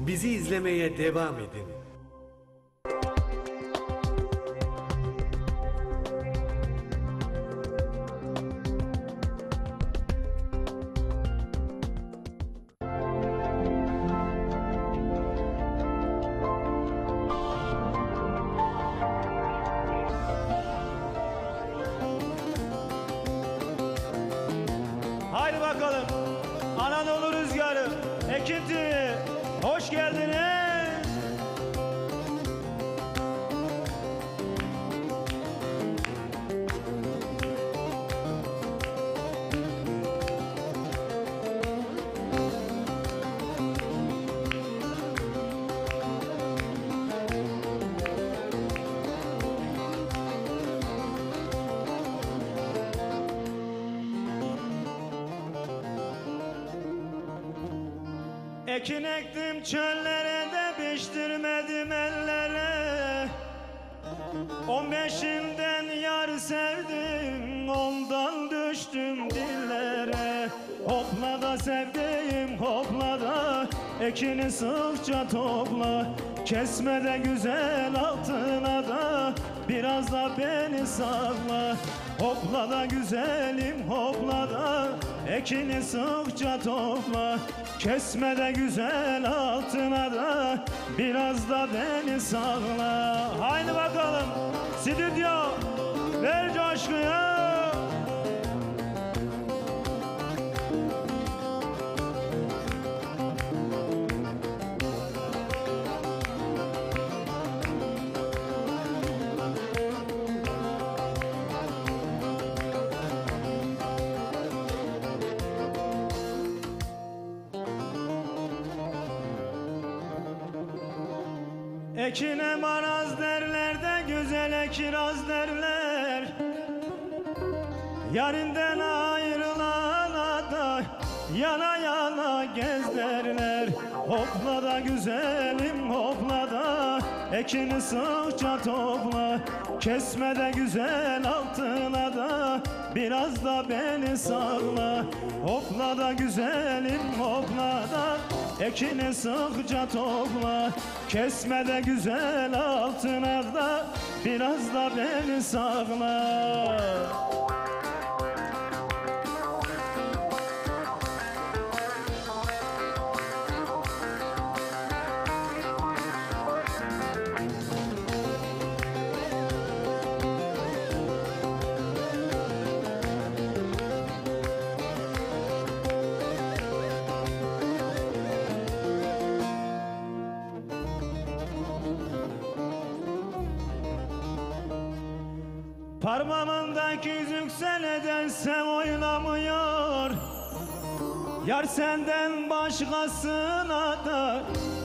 Bizi izlemeye devam edin. Haydi bakalım. Anadolu Rüzgarı, Ekin TV, hoş geldiniz. Ekin ektim çöllere de piştirmedim ellere. 15'inden yar sevdim, ondan düştüm dillere. Hopla da sevdiğim hopla da, ekini sıkça topla. Kesme de güzel altına da, biraz da beni sakla. Hopla da güzelim hopla da, ekini sıkça topla. Kesme de güzel altına da, biraz da beni sakla. Haydi bakalım stüdyo, ver coşkuyu. Ekine maraz derler de güzele kiraz derler. Yarinden ayrılana da yana yana gez derler. Hopla da güzelim hopla da, ekini sıkça topla. Kesme de güzel altına da, biraz da beni sakla. Hopla da güzelim hopla da, ekini sıkça topla. Kesme de güzel altına da, biraz da beni sakla. Parmağımdaki yüzük sen nedense oynamıyor. Yar senden başkasına da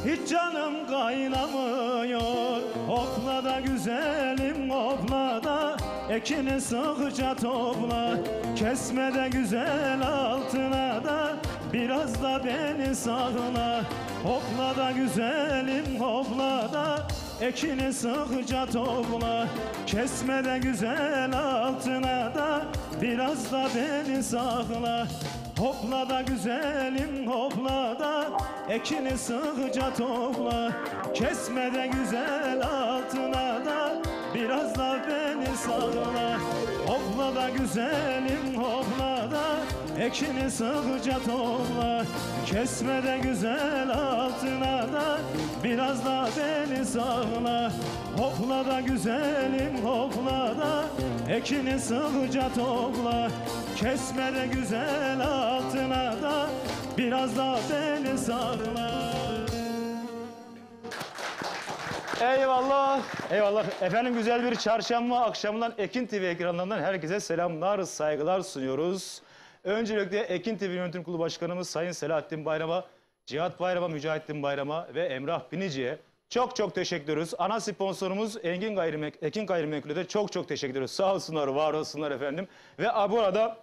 hiç canım kaynamıyor. Hopla da güzelim hopla da, ekini sıkça topla. Kesme de güzel altına da, biraz da beni sakla. Hopla da güzelim hopla da, ekini sıkça topla. Kesme de güzel altına da, biraz da beni sakla. Hopla da güzelim hopla da, ekini sıkça topla. Kesme de güzel altına da, biraz da beni sakla. Hopla da güzelim hopla da, ekini sıkça topla. Kesme de güzel altına da, biraz da beni sakla. Hopla da güzelim hopla da, ekini sıkça topla. Kesme de güzel altına da, biraz da beni sakla. Eyvallah, eyvallah. Efendim güzel bir çarşamba akşamından Ekin TV ekranlarından herkese selamlar, saygılar sunuyoruz. Öncelikle Ekin TV Yönetim Kurulu Başkanımız Sayın Selahattin Bayram'a, Cihat Bayram'a, Mücahittin Bayram'a ve Emrah Binici'ye çok teşekkür ediyoruz. Ana sponsorumuz Ekin Gayrimenkul'e de çok teşekkür ediyoruz. Sağ olsunlar, var olsunlar efendim. Ve bu arada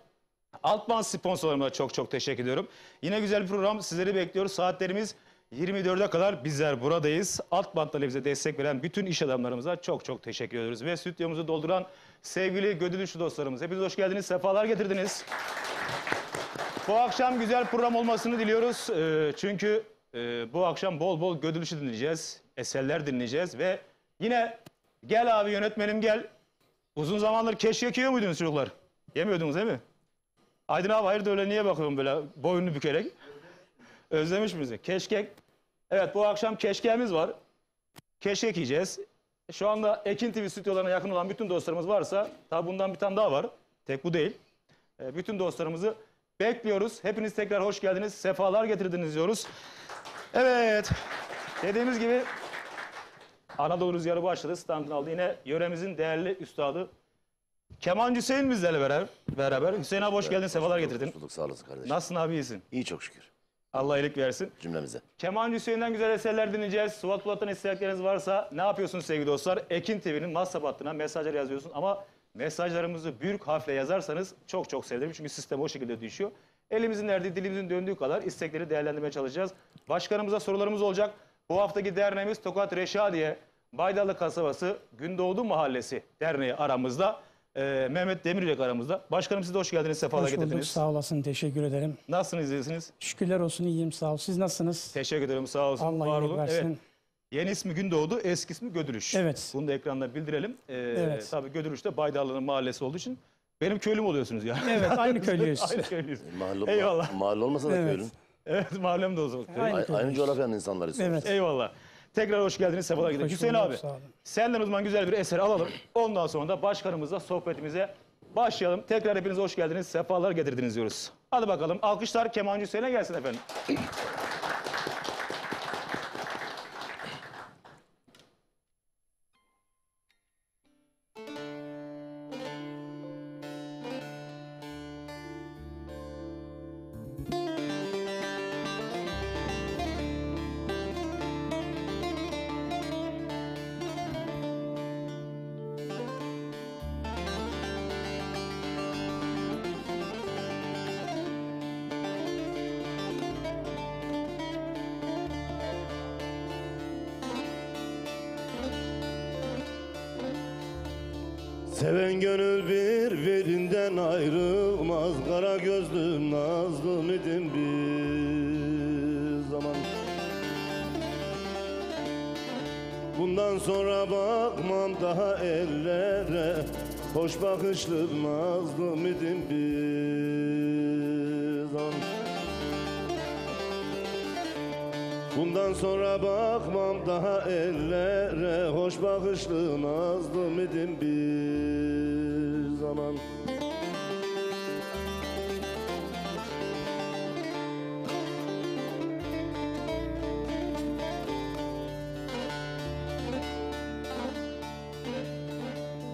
Altman sponsorlarıma da çok teşekkür ediyorum. Yine güzel bir program sizleri bekliyoruz. Saatlerimiz 24'e kadar bizler buradayız. Altman'da bize destek veren bütün iş adamlarımıza çok teşekkür ediyoruz. Ve stüdyomuzu dolduran sevgili Gödülüşlü dostlarımız. Hepiniz hoş geldiniz, sefalar getirdiniz. Bu akşam güzel program olmasını diliyoruz. Çünkü Bu akşam bol bol Gödülüş'ü dinleyeceğiz. Eserler dinleyeceğiz ve yine gel abi yönetmenim gel. Uzun zamandır keşkek yiyor muydunuz çocuklar? Yemiyordunuz değil mi? Aydın abi hayırdır öyle niye bakıyorum böyle boynunu bükerek? Özlemiş miyiz? Keşkek. Evet bu akşam keşkeğimiz var. Keşkek yiyeceğiz. Şu anda Ekin TV stüdyolarına yakın olan bütün dostlarımız varsa, tabi bundan bir tane daha var. Tek bu değil. Bütün dostlarımızı bekliyoruz. Hepiniz tekrar hoş geldiniz. Sefalar getirdiniz diyoruz. Evet. Dediğimiz gibi Anadolu Rüzgarı başladı. Standını aldı. Yine yöremizin değerli üstadı Kemancı Hüseyin bizlerle beraber. Hüseyin abi hoş geldin. Sefalar getirdin. Hoş bulduk, sağ olasın kardeşim. Nasılsın abi iyisin? İyi çok şükür Allah iyilik versin. cümlemize. Kemancı Hüseyin'den güzel eserler dinleyeceğiz. Suat Polat'tan istekleriniz varsa ne yapıyorsunuz sevgili dostlar? Ekin TV'nin WhatsApp hattına mesajlar yazıyorsun ama mesajlarımızı büyük harfle yazarsanız çok çok sevinirim. Çünkü sistem o şekilde düşüyor. Elimizin erdiği, dilimizin döndüğü kadar istekleri değerlendirmeye çalışacağız. Başkanımıza sorularımız olacak. Bu haftaki derneğimiz Tokat Reşadiye Baydalı Kasabası Gündoğdu Mahallesi Derneği aramızda. Mehmet Demiryek aramızda. Başkanım siz de hoş geldiniz, sefalar Hoş bulduk, getirdiniz. sağ olasın, teşekkür ederim. Nasılsınız, iyisiniz? Şükürler olsun, iyiyim, sağ ol. Siz nasılsınız? Teşekkür ederim, sağ olsun. Allah var iyilik olun. versin. Evet. Yeni ismi Gündoğdu, eski ismi Gödülüş. Evet. Bunu da ekranda bildirelim. Evet. Tabii Gödülüş'te Baydarlı'nın mahallesi olduğu için benim köylüm oluyorsunuz yani. Evet, aynı köylüyüz. Aynı köylüyüz. Mahalle, Eyvallah. mahalle olmasa da Evet. köylün. Evet, mahallem de o zaman. Aynı Aynı köylüyüz. coğrafyanın insanlarıyız. Evet. Eyvallah. Tekrar hoş geldiniz, sefalar getirdiniz. Hoş Hüseyin bulduk, abi, sağ olun. senden o zaman güzel bir eser alalım. Ondan sonra da başkanımızla sohbetimize başlayalım. Tekrar hepiniz hoş geldiniz, sefalar getirdiniz diyoruz. Hadi bakalım, alkışlar Kemancı Hüseyin'e gelsin efendim. Seven gönül birbirinden ayrılmaz. Kara gözlüm nazlım idim bir zaman. Bundan sonra bakmam daha ellere. Hoş bakışlı nazlım idim bir zaman. Bundan sonra bakmam daha ellere. Hoş bakışlı nazlım idim bir zaman.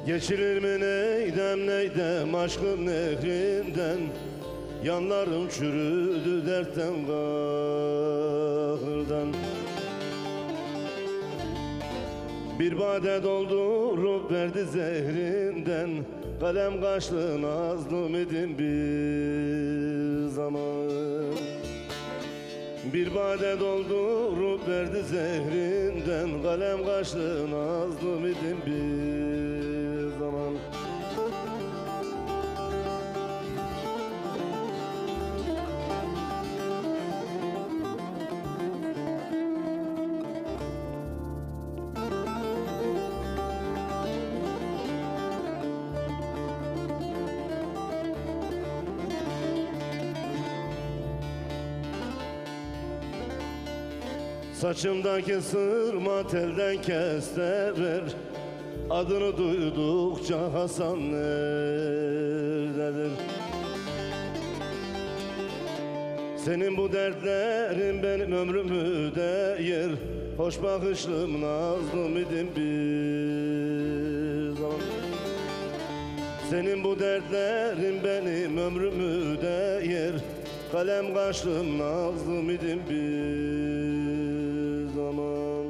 Geçilir mi neydem neydem aşkın nehrinden. Yanlarım çürüdü dertten kahırdan. Bir bade doldurup verdi zehrinden. Kalem kaşlı nazlım idim bir zaman. Bir bade doldurup verdi zehrinden. Kalem kaşlı nazlım idim bir zaman. Saçımdaki sırma telden kestirir. Adını duydukça Hasan nerededir? Senin bu dertlerin benim ömrümü de yer. Hoş bakışlım nazlım idim bir zaman. Senin bu dertlerin benim ömrümü de yer. Kalem kaşlım nazlım idim bir zaman.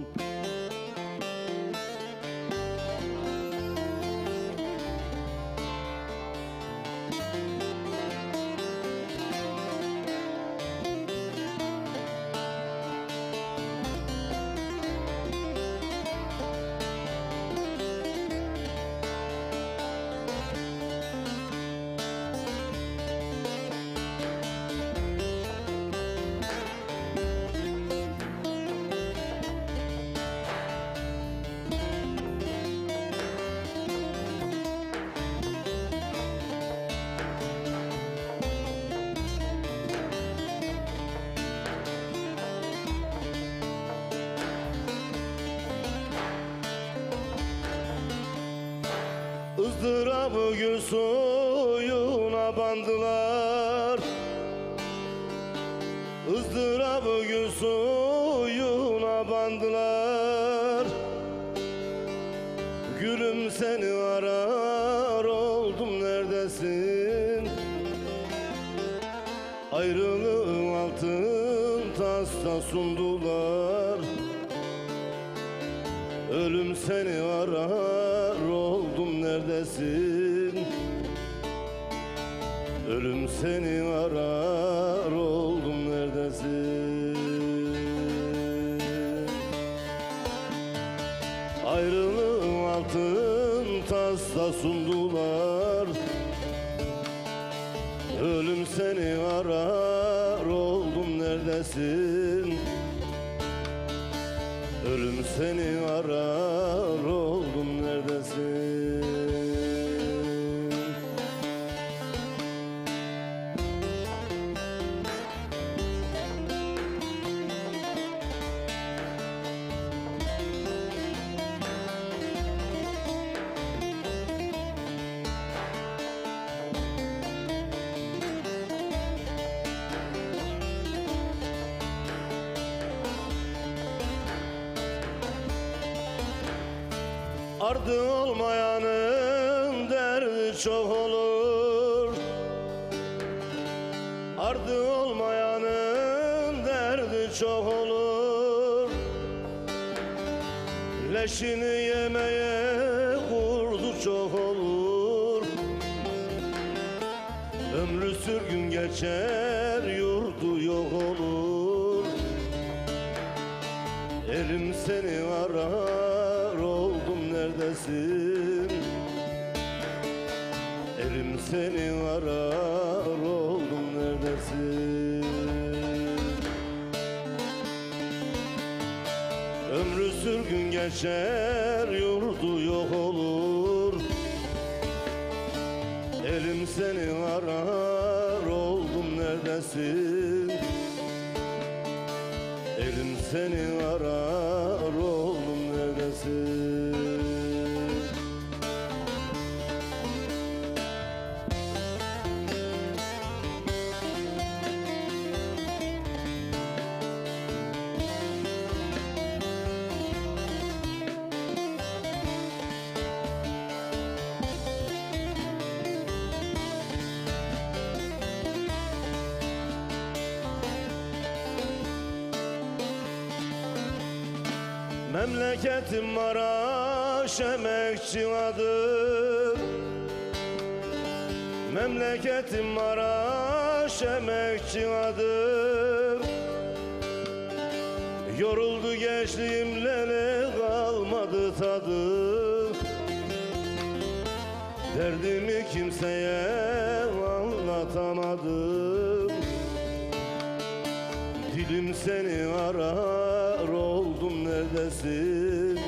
ızdırabı gül suyuna bandılar. ızdırabı gül suyuna bandılar. Gülüm seni arar oldum neredesin? Ayrılığın altın tasta sundular. Ölüm seni arar oldum neredesin? Ölüm seni arar oldum neredesin? Ayrılığın altın tasta sundular. Ölüm seni arar oldum neredesin? Ölüm seni arar oldum neredesin? Ardı olmayanın derdi çok olur. Ardı olmayanın derdi çok olur. Leşini yemeye kurdu çok olur. Ömrü sürgün geçer yurdu yok olur. Elim seni arar oldum neredesin? Elim seni arar oldum neredesin? Ömrü sürgün geçer yurdu yok olur. Elim seni arar oldum neredesin? Elim seni arar oldum neredesin? Memleketim Maraş emekçi adı. Memleketim Maraş emekçi adı. Yoruldu gençliğimle ne kalmadı tadı. Derdimi kimseye anlatamadım. Dilim seni arar oldum neredesin?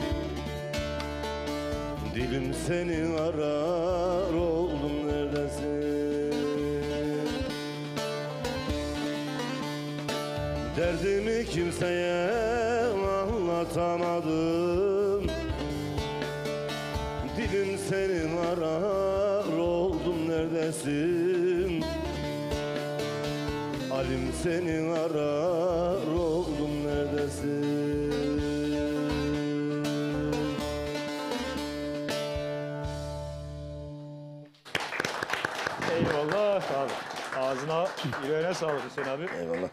Dilim seni arar oldum neredesin? Derdimi kimseye anlatamadım. Dilim seni arar oldum neredesin? Halim seni arar oldum neredesin? Eyvallah abi. Ağzına, yüreğine sağlık Hüseyin abi. Eyvallah.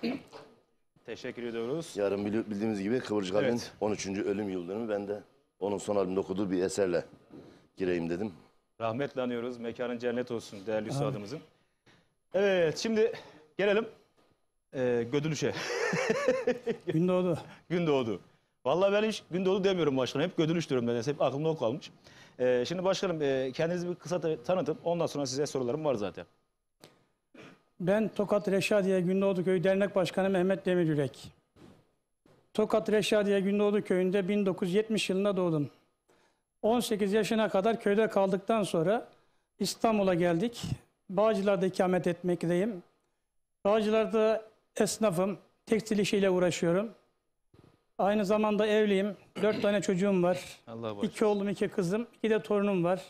Teşekkür ediyoruz. Yarın bildiğimiz gibi Kıvırcık abinin Evet. 13. ölüm yıl dönümü. Ben de onun son albümde okuduğu bir eserle gireyim dedim. Rahmetle anıyoruz. Mekanın cennet olsun değerli üstadımızın. Evet, şimdi gelelim Gödülüş'e. Gündoğdu. Gündoğdu. Vallahi ben hiç Gündoğdu demiyorum başkanım. Hep Gödülüş diyorum ben. Hep aklımda o kalmış. Şimdi başkanım kendinizi bir kısa tanıtın. Ondan sonra size sorularım var zaten. Ben Tokat Reşadiye Gündoğdu Köyü Dernek Başkanı Mehmet Demiryürek. Tokat Reşadiye Gündoğdu Köyü'nde 1970 yılında doğdum. 18 yaşına kadar köyde kaldıktan sonra İstanbul'a geldik. Bağcılar'da ikamet etmekteyim. Bağcılar'da esnafım, tekstil işiyle uğraşıyorum. Aynı zamanda evliyim. 4 tane çocuğum var. Allah bağışlasın. 2 oğlum, 2 kızım, 2 de torunum var.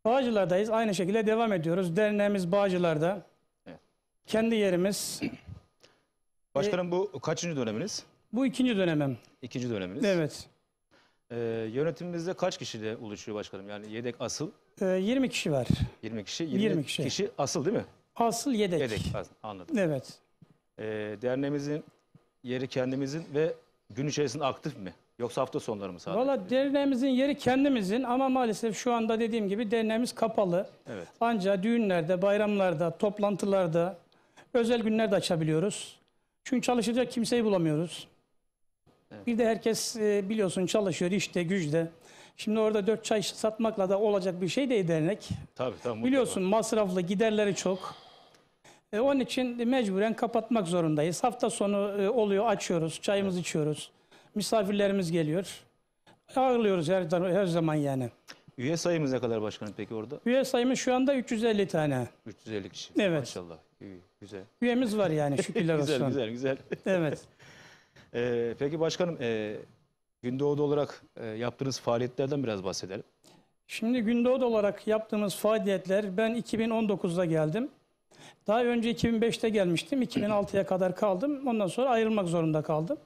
Bağcılar'dayız. Aynı şekilde devam ediyoruz. Derneğimiz Bağcılar'da. Evet. Kendi yerimiz. Başkanım bu kaçıncı döneminiz? Bu ikinci dönemim. İkinci döneminiz. Evet. Yönetimimizde kaç kişiyle oluşuyor başkanım? Yani yedek asıl 20 kişi var. 20 kişi. 20 kişi. kişi asıl değil mi? Asıl yedek. Yedek anladım. Evet. Derneğimizin yeri kendimizin ve gün içerisinde aktif mi? Yoksa hafta sonları mı sadece? Valla derneğimizin yeri kendimizin ama maalesef şu anda dediğim gibi derneğimiz kapalı. Evet. Ancak düğünlerde, bayramlarda, toplantılarda, özel günlerde açabiliyoruz. Çünkü çalışacak kimseyi bulamıyoruz. Evet. Bir de herkes biliyorsun çalışıyor işte güçte. Şimdi orada 4 çay satmakla da olacak bir şey değil dernek. Tabii mutlaka. Biliyorsun masraflı, giderleri çok. Onun için mecburen kapatmak zorundayız. Hafta sonu oluyor, açıyoruz, çayımızı içiyoruz. Misafirlerimiz geliyor. Ağırlıyoruz her zaman yani. Üye sayımız ne kadar başkanım peki orada? Üye sayımız şu anda 350 tane. 350 kişi. Evet. Maşallah. İyi, güzel. Üyemiz var yani şükürler olsun. Güzel. Evet. Peki başkanım Gündoğdu olarak yaptığınız faaliyetlerden biraz bahsedelim. Şimdi Gündoğdu olarak yaptığımız faaliyetler, ben 2019'da geldim. Daha önce 2005'te gelmiştim. 2006'ya kadar kaldım. Ondan sonra ayrılmak zorunda kaldım.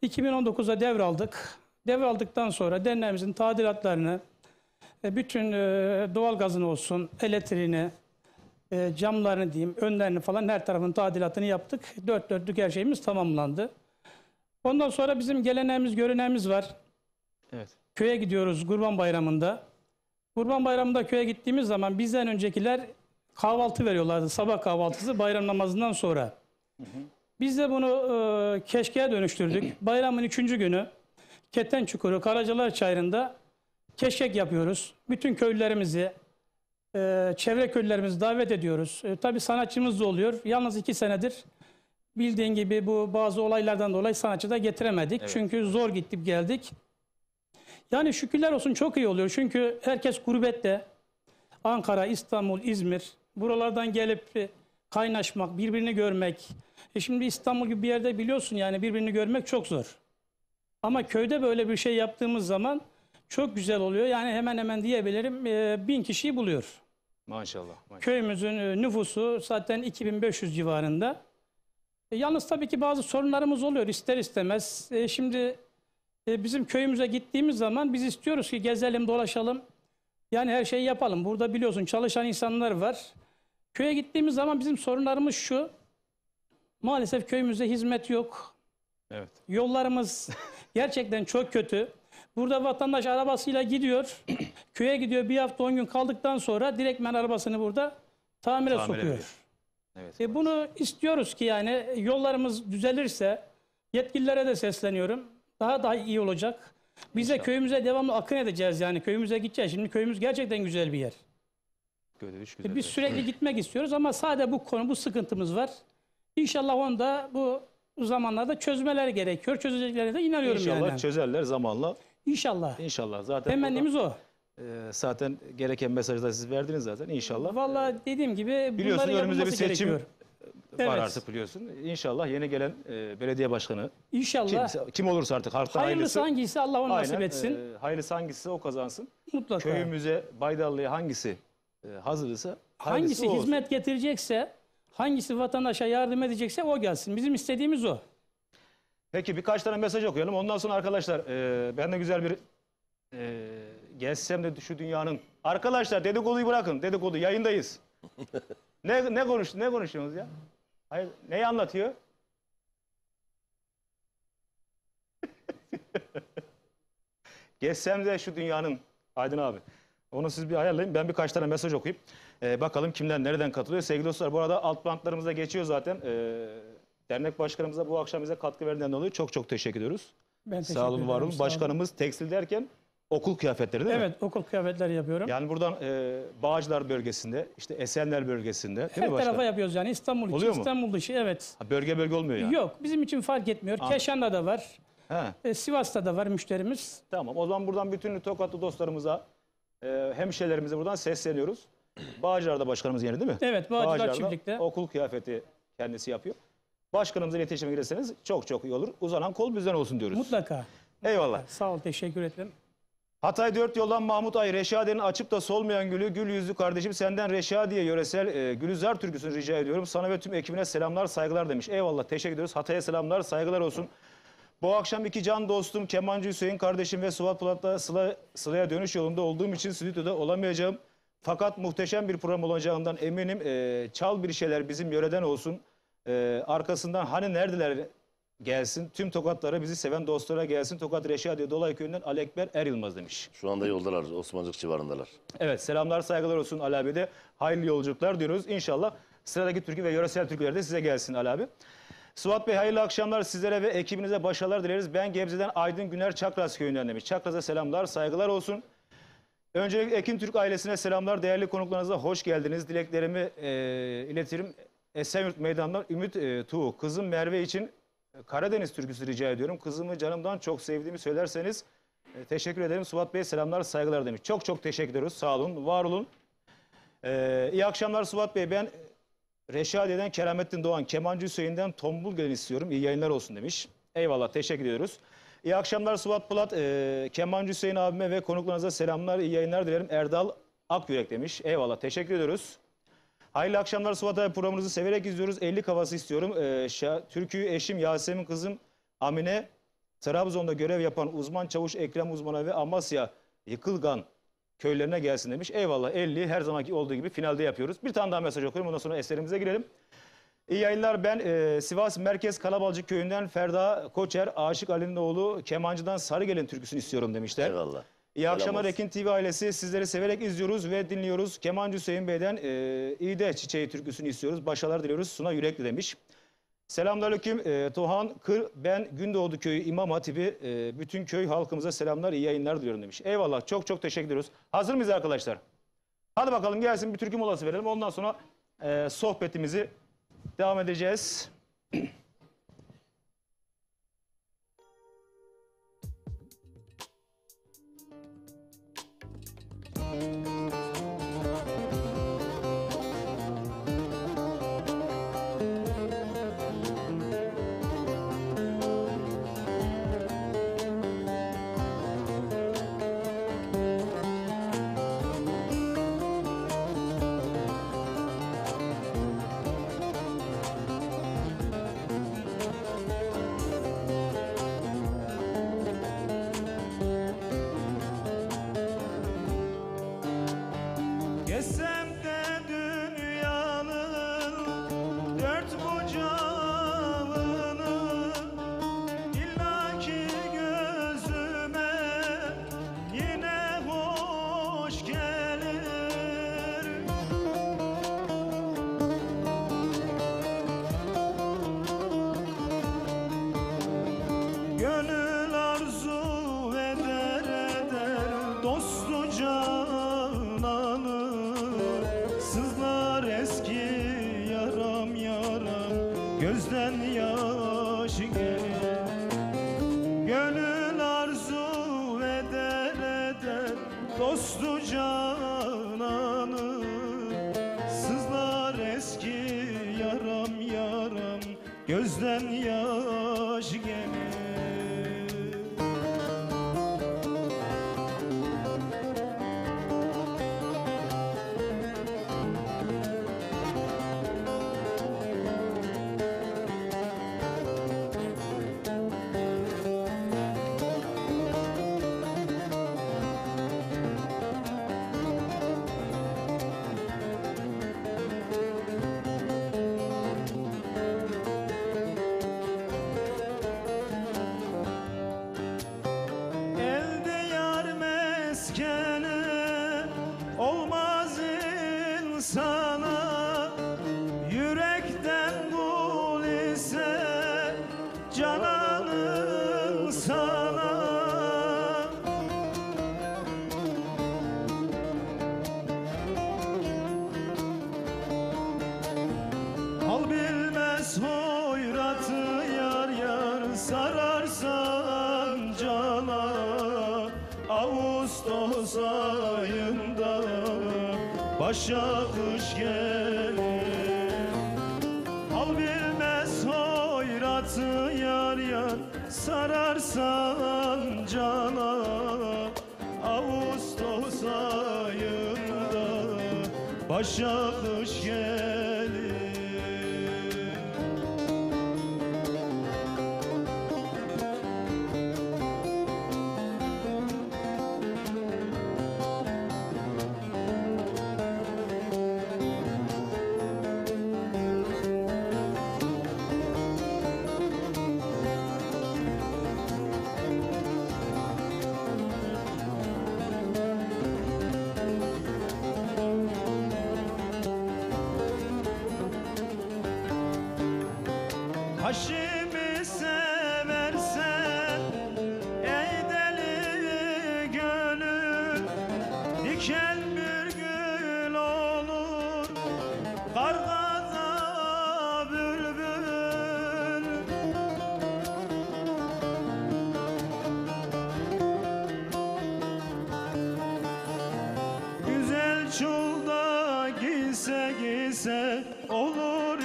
2019'da devraldık. Devraldıktan sonra derneğimizin tadilatlarını, bütün doğalgazını olsun, elektriğini, camlarını diyeyim, önlerini falan her tarafın tadilatını yaptık. Dört dörtlük her şeyimiz tamamlandı. Ondan sonra bizim geleneğimiz, göreneğimiz var. Evet. Köye gidiyoruz Kurban Bayramı'nda. Kurban Bayramı'nda köye gittiğimiz zaman bizden öncekiler kahvaltı veriyorlardı. Sabah kahvaltısı bayram namazından sonra. Biz de bunu keşkeye dönüştürdük. Bayramın 3. günü Ketençukuru, Karacalar Çayırı'nda keşkek yapıyoruz. Bütün köylülerimizi, çevre köylülerimizi davet ediyoruz. Tabii sanatçımız da oluyor. Yalnız 2 senedir bildiğin gibi bu bazı olaylardan dolayı sanatçı da getiremedik. Evet. Çünkü zor gittik geldik. Yani şükürler olsun çok iyi oluyor. Çünkü herkes gurbette. Ankara, İstanbul, İzmir. Buralardan gelip kaynaşmak, birbirini görmek. Şimdi İstanbul gibi bir yerde biliyorsun yani birbirini görmek çok zor. Ama köyde böyle bir şey yaptığımız zaman çok güzel oluyor. Yani hemen hemen diyebilirim 1000 kişiyi buluyor. Maşallah. Köyümüzün nüfusu zaten 2500 civarında. Yalnız tabii ki bazı sorunlarımız oluyor ister istemez. Şimdi bizim köyümüze gittiğimiz zaman biz istiyoruz ki gezelim, dolaşalım. Yani her şeyi yapalım. Burada biliyorsun çalışan insanlar var. Köye gittiğimiz zaman bizim sorunlarımız şu. Maalesef köyümüzde hizmet yok. Evet. Yollarımız gerçekten çok kötü. Burada vatandaş arabasıyla gidiyor. Köye gidiyor, bir hafta 10 gün kaldıktan sonra direktmen arabasını burada tamire sokuyor. ediyor. Evet. Bunu istiyoruz ki yani yollarımız düzelirse yetkililere de sesleniyorum. Daha iyi olacak. Bize İnşallah. köyümüze devamlı akın edeceğiz yani. Köyümüze gideceğiz. Şimdi köyümüz gerçekten güzel bir yer. Gödeviş güzel. Biz sürekli gitmek istiyoruz ama sadece bu sıkıntımız var. İnşallah onu da bu zamanlarda çözmeler gerekiyor. Çözeceklerine de inanıyorum İnşallah yani. çözerler zamanla. İnşallah. İnşallah. Zaten Temennimiz o. zaten gereken mesajı da siz verdiniz zaten. İnşallah. Vallahi dediğim gibi Biliyorsun bunların önümüzde bir yapılması seçim gerekiyor. var Evet. artık biliyorsun. İnşallah yeni gelen belediye başkanı İnşallah. kim olursa artık halktan Hayırlısı hangisi Allah onu nasip Aynen, etsin. hayırlısı hangisi o kazansın. Mutlaka. Köyümüze, Baydallı'ya hangisi hazırsa Hangisi o olsun. hizmet getirecekse, hangisi vatandaşa yardım edecekse o gelsin. Bizim istediğimiz o. Peki birkaç tane mesaj okuyalım. Ondan sonra arkadaşlar ben de güzel bir gezsem de şu dünyanın. Arkadaşlar dedikoduyu bırakın. Dedikodu yayındayız. ne konuşuyorsunuz ya? Hayır, neyi anlatıyor? Gezsem de şu dünyanın. Aydın abi. Onu siz bir ayarlayın. Ben birkaç tane mesaj okuyup bakalım kimler nereden katılıyor. Sevgili dostlar bu arada alt bantlarımızda geçiyor zaten. Dernek başkanımıza bu akşam bize katkı verdiğinden dolayı çok teşekkür ediyoruz. Ben teşekkür Sağ olun, var ederim, olun. sağ olun. Başkanımız tekstil derken okul kıyafetleri değil mi? Evet, okul kıyafetleri yapıyorum. Yani buradan Bağcılar bölgesinde, işte Esenler bölgesinde değil mi Her başkan? tarafa yapıyoruz yani İstanbul için, Oluyor mu? İstanbul dışı evet. Ha, bölge olmuyor yani. Yok, bizim için fark etmiyor. Keşan'da da var, He, Sivas'ta da var müşterimiz. tamam. O zaman buradan bütün Tokatlı dostlarımıza, hemşehrilerimize buradan sesleniyoruz. Bağcılar'da başkanımız yeni değil mi? Evet, Bağcılar Çiftlik'te. okul kıyafeti kendisi yapıyor. Başkanımıza iletişime girerseniz çok iyi olur. Uzanan kol bizden olsun diyoruz. Mutlaka. Eyvallah. Sağ ol, teşekkür ederim. Hatay 4 yoldan Mahmut Ay, Reşadiye'nin açıp da solmayan gülü, gül yüzlü kardeşim senden Reşadiye yöresel Gülizar türküsünü rica ediyorum. Sana ve tüm ekibine selamlar, saygılar demiş. Eyvallah, teşekkür ediyoruz. Hatay'a selamlar, saygılar olsun. Bu akşam iki can dostum, kemancı Hüseyin kardeşim ve Suat Polat'la Sıla'ya dönüş yolunda olduğum için stüdyoda olamayacağım. Fakat muhteşem bir program olacağından eminim. Çal bir şeyler bizim yöreden olsun. Arkasından hani neredeler gelsin. Tüm Tokatlara, bizi seven dostlara gelsin. Tokat Reşadiye Dolay Köyü'nden Ali Ekber Er Yılmaz demiş. Şu anda yoldalar, Osmancık civarındalar. Evet, selamlar, saygılar olsun Ali abi de. Hayırlı yolculuklar diyoruz. İnşallah sıradaki türkü ve yöresel türküler de size gelsin Ali abi. Suat Bey hayırlı akşamlar, sizlere ve ekibinize başarılar dileriz. Ben Gebze'den Aydın Güner Çakras Köyü'nden demiş. Çakras'a selamlar, saygılar olsun. Öncelikle Ekin Türk ailesine selamlar. Değerli konuklarınıza hoş geldiniz. Dileklerimi iletirim. Esenyurt Meydanı'ndan Ümit Tuğ. Kızım Merve için Karadeniz türküsü rica ediyorum. Kızımı canımdan çok sevdiğimi söylerseniz teşekkür ederim. Suat Bey selamlar, saygılar demiş. Çok çok teşekkür ediyoruz. Sağ olun, var olun. İyi akşamlar Suat Bey. Ben Reşadiye'den Keramettin Doğan, Kemancı Hüseyin'den Tombul Gelin istiyorum. İyi yayınlar olsun demiş. Eyvallah, teşekkür ediyoruz. İyi akşamlar Suat Polat, Kemancı Hüseyin abime ve konuklarınıza selamlar, iyi yayınlar dilerim. Erdal Akyürek demiş. Eyvallah, teşekkür ediyoruz. Hayırlı akşamlar Suat abi, programınızı severek izliyoruz. 50 havası istiyorum. Türküyü eşim Yasemin kızım Amine, Trabzon'da görev yapan uzman çavuş Ekrem Uzman'a ve Amasya Yıkılgan köylerine gelsin demiş. Eyvallah, 50 her zamanki olduğu gibi finalde yapıyoruz. Bir tane daha mesaj okuyorum, ondan sonra eserimize girelim. İyi yayınlar, ben Sivas Merkez Kalabalcık Köyü'nden Ferda Koçer, Aşık Ali'nin oğlu Kemancı'dan Sarıgelin türküsünü istiyorum demişler. Eyvallah. İyi akşamlar Ekin TV ailesi, sizleri severek izliyoruz ve dinliyoruz. Kemancı Hüseyin Bey'den İğde Çiçeği türküsünü istiyoruz. Başarılar diliyoruz. Suna Yürekli demiş. Selamünaleyküm Tuhan Kır, ben Gündoğdu Köyü İmam Hatibi, bütün köy halkımıza selamlar, iyi yayınlar diliyorum demiş. Eyvallah, çok çok teşekkür ediyoruz. Hazır mıyız arkadaşlar? Hadi bakalım gelsin, bir türkü molası verelim. Ondan sonra sohbetimizi devam edeceğiz. Gezsem de dünyanın dört bucağını, illaki gözüme yine hoş gelir. Gönül arzu eder dostu cananı, sızlar eski yaram yaram, gözden yaş gelir. Gönül arzu eder dostu cananı, sızlar eski yaram yaram, gözden yaş gelir. Elde yar meskeni olmaz insana, yürekten kul ise cananın sana. Al bilmez hoyratı yar yar, sararsan cana Ağustos ayında başa kış gelir. Al bilmez hoyratı yar yar, sararsan cana başa kış gelir. Haşim'i seversen ey deli gönül, diken bir gül olur kargada bülbül. Güzel çulda giyse olur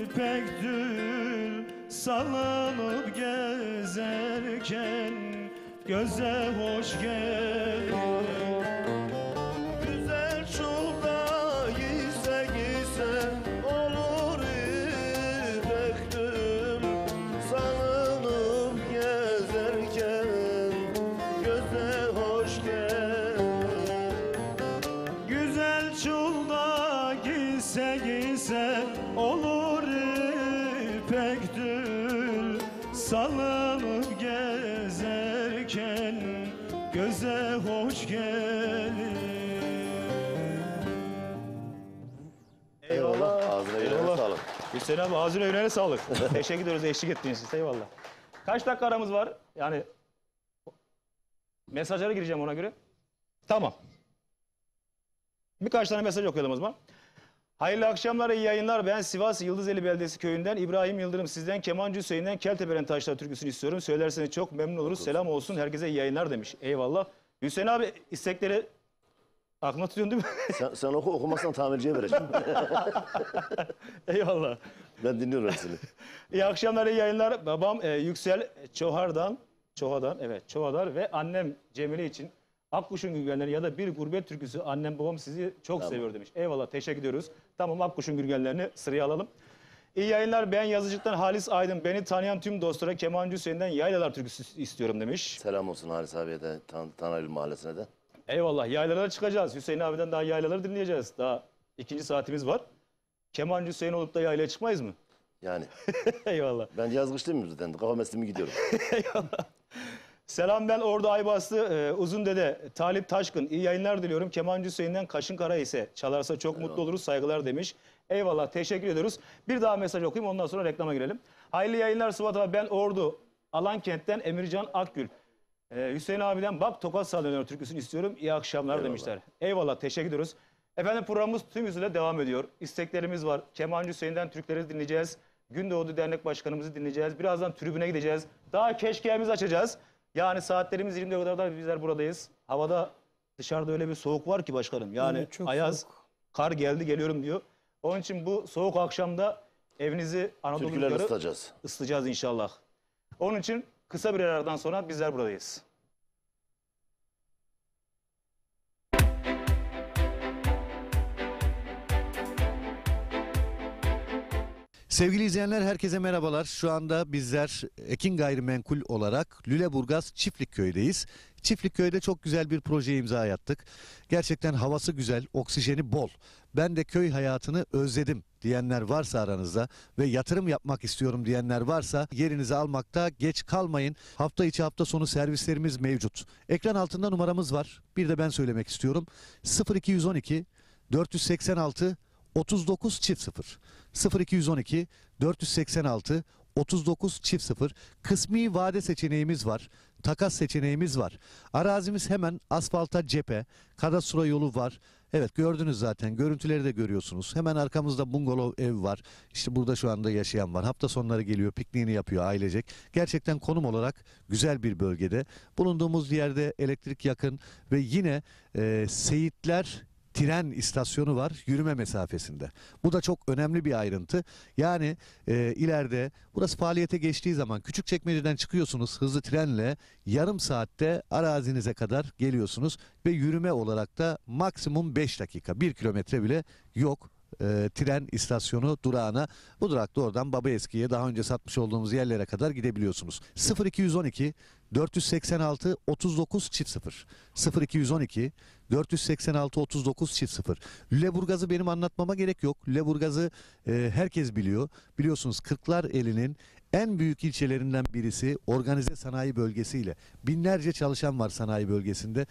ipek tül, salınıp gezerken göze hoş gelir. Güzel çulda giyse olur ipek tül, salınıp gezerken göze hoş gelir. Güzel çulda giyse olur ipek tül, salınıp gezerken göze hoş gelir. Eyvallah. Ağzına yüreğine Eyvallah. sağlık. Hüseyin abi ağzına yüreğine sağlık. Teşekkür ediyoruz eşlik ettiğiniz için. Eyvallah. Kaç dakika aramız var? Yani mesajlara gireceğim ona göre. Tamam. Birkaç tane mesaj okuyalım o zaman. Hayırlı akşamlar, iyi yayınlar. Ben Sivas Yıldızeli Beldesi köyünden İbrahim Yıldırım. Sizden Kemancı Hüseyin'den Keltebelen Taşlar türküsünü istiyorum. Söylerseniz çok memnun oluruz. Selam olsun. Herkese iyi yayınlar demiş. Eyvallah. Hüseyin abi istekleri aklına tutuyorsun değil mi? Sen okumazsan tamirciye vereceğim. Eyvallah. Ben dinliyorum hepsini. İyi akşamlar, iyi yayınlar. Babam Yüksel Çoğadar ve annem Cemile için Akkuş'un Gürgenleri ya da bir gurbet türküsü annem babam sizi çok seviyor demiş. Eyvallah, teşekkür ediyoruz. Tamam, Akkuş'un Gürgenlerini sıraya alalım. İyi yayınlar, ben Yazıcık'tan Halis Aydın. Beni tanıyan tüm dostlara Kemancı Hüseyin'den Yaylalar türküsü istiyorum demiş. Selam olsun Halis abiye de, Tanaylı Mahallesi'ne de. Eyvallah, yaylalara çıkacağız. Hüseyin abiden daha yaylaları dinleyeceğiz. Daha ikinci saatimiz var. Kemancı Hüseyin olup da yaylaya çıkmayız mı? Yani Eyvallah. ben yazgıç değil miyim zaten? Kafa meslimi gidiyorum. Selam, ben Ordu Aybastı Uzun Dede Talip Taşkın. İyi yayınlar diliyorum. Kemancı Hüseyin'den Kaşın Kara ise çalarsa çok mutlu oluruz. Saygılar demiş. Eyvallah, teşekkür ediyoruz. Bir daha mesaj okuyayım, ondan sonra reklama girelim. Hayırlı yayınlar Sıvat abi, ben Ordu Alankent'ten Emircan Akgül. Hüseyin abiden bak Tokat Sallanıyor türküsünü istiyorum. İyi akşamlar demişler. Eyvallah, teşekkür ediyoruz. Efendim, programımız tüm hızıyla devam ediyor. İsteklerimiz var. Kemancı Hüseyin'den türküleri dinleyeceğiz. Gündoğdu Dernek Başkanımızı dinleyeceğiz. Birazdan tribüne gideceğiz. Daha keşkemizi açacağız. Yani saatlerimiz 20'ye kadar da bizler buradayız. Havada dışarıda öyle bir soğuk var ki başkanım. Yani Evet, çok ayaz, soğuk. kar geldi geliyorum diyor. Onun için bu soğuk akşamda evinizi Anadolu Türküler rüzgarı ısıtacağız. ısıtacağız inşallah. Onun için kısa bir aradan sonra bizler buradayız. Sevgili izleyenler, herkese merhabalar. Şu anda bizler Ekin Gayrimenkul olarak Lüleburgaz Çiftlikköy'deyiz. Çiftlikköy'de çok güzel bir projeye imza attık. Gerçekten havası güzel, oksijeni bol. Ben de köy hayatını özledim diyenler varsa aranızda ve yatırım yapmak istiyorum diyenler varsa yerinizi almakta geç kalmayın. Hafta içi hafta sonu servislerimiz mevcut. Ekran altında numaramız var. Bir de ben söylemek istiyorum. 0212 486 39 çift 0 0212 486 39 çift 0. Kısmi vade seçeneğimiz var. Takas seçeneğimiz var. Arazimiz hemen asfalta cephe. Kadastro yolu var. Evet, gördünüz zaten. Görüntüleri de görüyorsunuz. Hemen arkamızda bungalov ev var. İşte burada şu anda yaşayan var. Hafta sonları geliyor, pikniğini yapıyor ailecek. Gerçekten konum olarak güzel bir bölgede. Bulunduğumuz yerde elektrik yakın ve yine Seyitler tren istasyonu var yürüme mesafesinde. Bu da çok önemli bir ayrıntı. Yani ileride burası faaliyete geçtiği zaman Küçükçekmece'den çıkıyorsunuz hızlı trenle yarım saatte arazinize kadar geliyorsunuz ve yürüme olarak da maksimum 5 dakika 1 kilometre bile yok. Tren istasyonu durağına. Bu durakta oradan Babaeski'ye daha önce satmış olduğumuz yerlere kadar gidebiliyorsunuz. 0212 486 39 0 0212 486 39 0. Lüleburgaz'ı benim anlatmama gerek yok. Lüleburgaz'ı herkes biliyor. Biliyorsunuz Kırklareli'nin en büyük ilçelerinden birisi organize sanayi bölgesiyle. Binlerce çalışan var sanayi bölgesinde.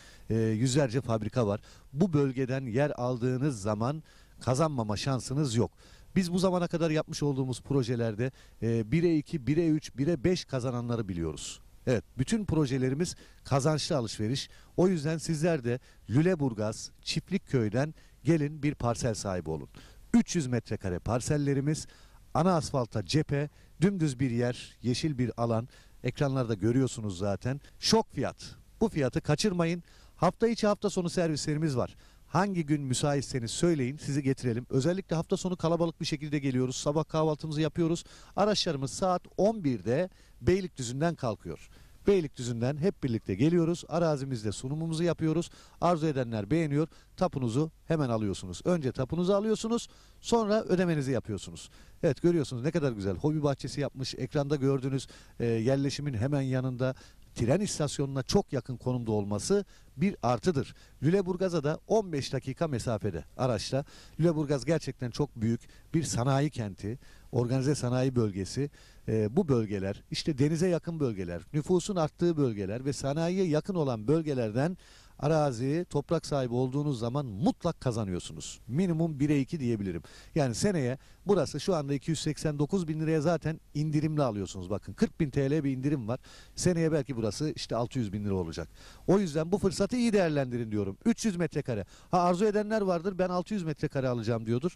Yüzlerce fabrika var. Bu bölgeden yer aldığınız zaman kazanmama şansınız yok. Biz bu zamana kadar yapmış olduğumuz projelerde 1'e 2, 1'e 3, 1'e 5 kazananları biliyoruz. Evet, bütün projelerimiz kazançlı alışveriş. O yüzden sizler de Lüleburgaz Çiftlikköy'den gelin bir parsel sahibi olun. 300 metrekare parsellerimiz, ana asfalta cephe, dümdüz bir yer, yeşil bir alan. Ekranlarda görüyorsunuz zaten. Şok fiyat. Bu fiyatı kaçırmayın. Hafta içi hafta sonu servislerimiz var. Hangi gün müsaitseniz söyleyin, sizi getirelim. Özellikle hafta sonu kalabalık bir şekilde geliyoruz. Sabah kahvaltımızı yapıyoruz. Araçlarımız saat 11'de Beylikdüzü'nden kalkıyor. Beylikdüzü'nden hep birlikte geliyoruz. Arazimizde sunumumuzu yapıyoruz. Arzu edenler beğeniyor. Tapunuzu hemen alıyorsunuz. Önce tapunuzu alıyorsunuz. Sonra ödemenizi yapıyorsunuz. Evet, görüyorsunuz ne kadar güzel. Hobi bahçesi yapmış. Ekranda gördüğünüz yerleşimin hemen yanında tren istasyonuna çok yakın konumda olması bir artıdır. Lüleburgaz'a da 15 dakika mesafede araçla. Lüleburgaz gerçekten çok büyük bir sanayi kenti, organize sanayi bölgesi. Bu bölgeler, işte denize yakın bölgeler, nüfusun arttığı bölgeler ve sanayiye yakın olan bölgelerden arazi, toprak sahibi olduğunuz zaman mutlak kazanıyorsunuz. Minimum 1'e 2 diyebilirim. Yani seneye burası şu anda 289 bin liraya zaten indirimli alıyorsunuz. Bakın 40 bin TL bir indirim var. Seneye belki burası işte 600 bin lira olacak. O yüzden bu fırsatı iyi değerlendirin diyorum. 300 metrekare. Arzu edenler vardır, ben 600 metrekare alacağım diyordur.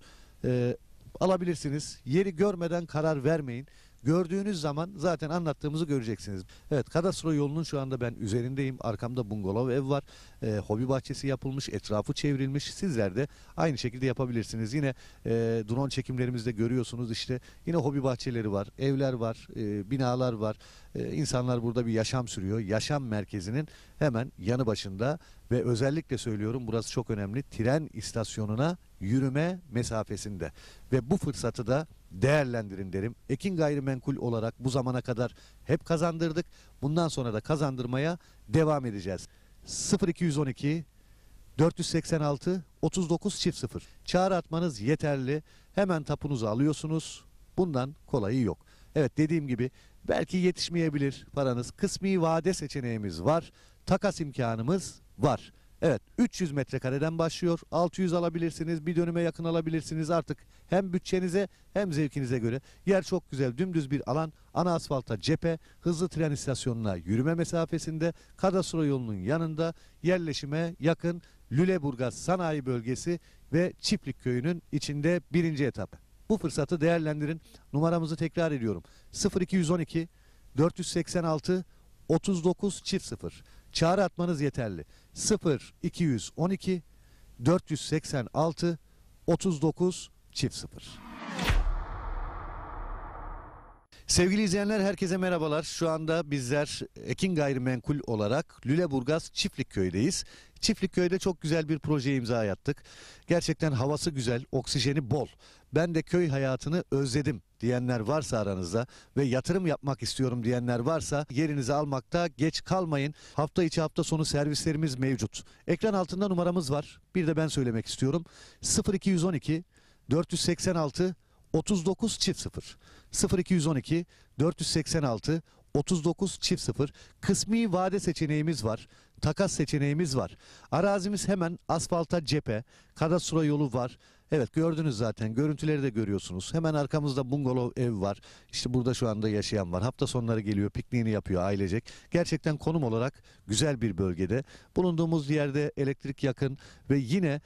Alabilirsiniz. Yeri görmeden karar vermeyin. Gördüğünüz zaman zaten anlattığımızı göreceksiniz. Evet, kadastro yolunun şu anda ben üzerindeyim. Arkamda bungalov ev var. Hobi bahçesi yapılmış, etrafı çevrilmiş. Sizler de aynı şekilde yapabilirsiniz. Yine drone çekimlerimizde görüyorsunuz işte yine hobi bahçeleri var, evler var, binalar var. İnsanlar burada bir yaşam sürüyor. Yaşam merkezinin hemen yanı başında ve özellikle söylüyorum burası çok önemli. Tren istasyonuna yürüme mesafesinde ve bu fırsatı da değerlendirin derim. Ekin Gayrimenkul olarak bu zamana kadar hep kazandırdık. Bundan sonra da kazandırmaya devam edeceğiz. 0212 486 39 0. Çağrı atmanız yeterli. Hemen tapunuzu alıyorsunuz. Bundan kolayı yok. Evet, dediğim gibi belki yetişmeyebilir paranız. Kısmi vade seçeneğimiz var. Takas imkanımız var. Evet, 300 metrekareden başlıyor. 600 alabilirsiniz, bir dönüme yakın alabilirsiniz artık. Hem bütçenize hem zevkinize göre. Yer çok güzel, dümdüz bir alan. Ana asfalta cephe, hızlı tren istasyonuna yürüme mesafesinde, kadastro yolunun yanında, yerleşime yakın Lüleburgaz Sanayi Bölgesi ve Çiftlikköy'ünün içinde birinci etap. Bu fırsatı değerlendirin. Numaramızı tekrar ediyorum. 0212 486 39 0. Çağrı atmanız yeterli. 0212 486 39 0. Sevgili izleyenler, herkese merhabalar. Şu anda bizler Ekin Gayrimenkul olarak Lüleburgaz Çiftlikköy'deyiz. Çiftlikköy'de çok güzel bir proje imza attık. Gerçekten havası güzel, oksijeni bol. Ben de köy hayatını özledim diyenler varsa aranızda ve yatırım yapmak istiyorum diyenler varsa yerinizi almakta geç kalmayın. Hafta içi hafta sonu servislerimiz mevcut. Ekran altında numaramız var. Bir de ben söylemek istiyorum. 0212 486 39 0. 0212 486 39 0. Kısmi vade seçeneğimiz var. Takas seçeneğimiz var. Arazimiz hemen asfalta cephe. Kadastro yolu var. Evet, gördünüz zaten. Görüntüleri de görüyorsunuz. Hemen arkamızda bungalov ev var. İşte burada şu anda yaşayan var. Hafta sonları geliyor, pikniğini yapıyor ailecek. Gerçekten konum olarak güzel bir bölgede. Bulunduğumuz yerde elektrik yakın ve yine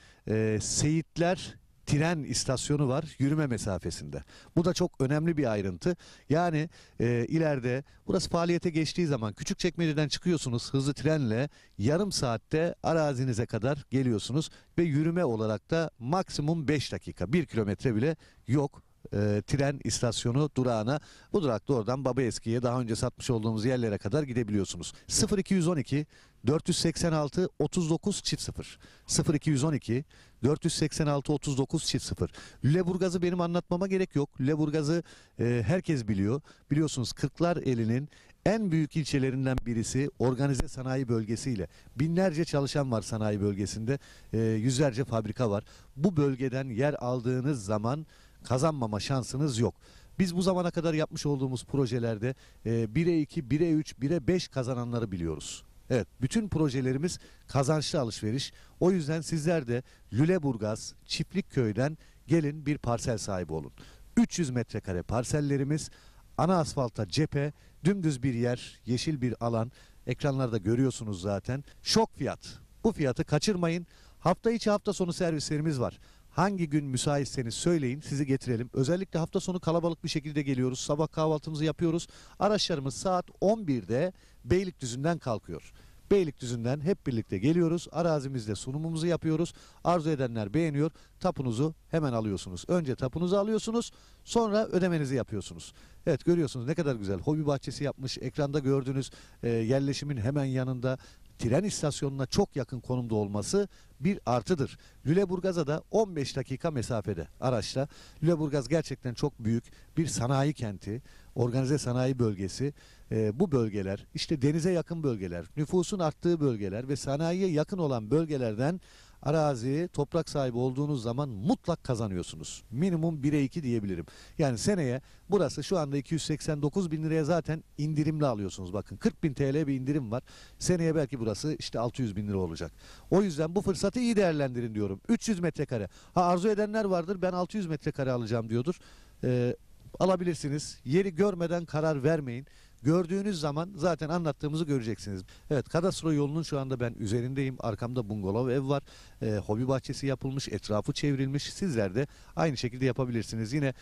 Seyitler tren istasyonu var yürüme mesafesinde. Bu da çok önemli bir ayrıntı. Yani ileride burası faaliyete geçtiği zaman Küçükçekmece'den çıkıyorsunuz hızlı trenle yarım saatte arazinize kadar geliyorsunuz ve yürüme olarak da maksimum 5 dakika 1 kilometre bile yok. Tren istasyonu durağına. Bu durakta oradan Babaeski'ye daha önce satmış olduğumuz yerlere kadar gidebiliyorsunuz. 0212 486 39 0 0212 486 39 0. Lüleburgaz'ı benim anlatmama gerek yok. Lüleburgaz'ı herkes biliyor. Biliyorsunuz Kırklareli'nin en büyük ilçelerinden birisi organize sanayi bölgesiyle. Binlerce çalışan var sanayi bölgesinde. Yüzlerce fabrika var. Bu bölgeden yer aldığınız zaman kazanmama şansınız yok. Biz bu zamana kadar yapmış olduğumuz projelerde 1'e 2, 1'e 3, 1'e 5 kazananları biliyoruz. Evet, bütün projelerimiz kazançlı alışveriş. O yüzden sizler de Lüleburgaz Çiftlikköy'den gelin bir parsel sahibi olun. 300 metrekare parsellerimiz, ana asfalta cephe, dümdüz bir yer, yeşil bir alan. Ekranlarda görüyorsunuz zaten. Şok fiyat. Bu fiyatı kaçırmayın. Hafta içi hafta sonu servislerimiz var. Hangi gün müsaitseniz söyleyin, sizi getirelim. Özellikle hafta sonu kalabalık bir şekilde geliyoruz. Sabah kahvaltımızı yapıyoruz. Araçlarımız saat 11'de Beylikdüzü'nden kalkıyor. Beylikdüzü'nden hep birlikte geliyoruz. Arazimizde sunumumuzu yapıyoruz. Arzu edenler beğeniyor. Tapunuzu hemen alıyorsunuz. Önce tapunuzu alıyorsunuz. Sonra ödemenizi yapıyorsunuz. Evet, görüyorsunuz ne kadar güzel. Hobi bahçesi yapmış. Ekranda gördüğünüz yerleşimin hemen yanında. Tren istasyonuna çok yakın konumda olması bir artıdır. Lüleburgaz'a da 15 dakika mesafede araçla. Lüleburgaz gerçekten çok büyük bir sanayi kenti, organize sanayi bölgesi. Bu bölgeler işte denize yakın bölgeler, nüfusun arttığı bölgeler ve sanayiye yakın olan bölgelerden arazi, toprak sahibi olduğunuz zaman mutlak kazanıyorsunuz. Minimum 1'e 2 diyebilirim. Yani seneye burası şu anda 289 bin liraya zaten indirimli alıyorsunuz. Bakın 40 bin TL bir indirim var. Seneye belki burası işte 600 bin lira olacak. O yüzden bu fırsatı iyi değerlendirin diyorum. 300 metrekare. Arzu edenler vardır, ben 600 metrekare alacağım diyordur. Alabilirsiniz. Yeri görmeden karar vermeyin. Gördüğünüz zaman zaten anlattığımızı göreceksiniz. Evet, kadastro yolunun şu anda ben üzerindeyim. Arkamda bungalov ev var. Hobi bahçesi yapılmış, etrafı çevrilmiş. Sizler de aynı şekilde yapabilirsiniz. Yine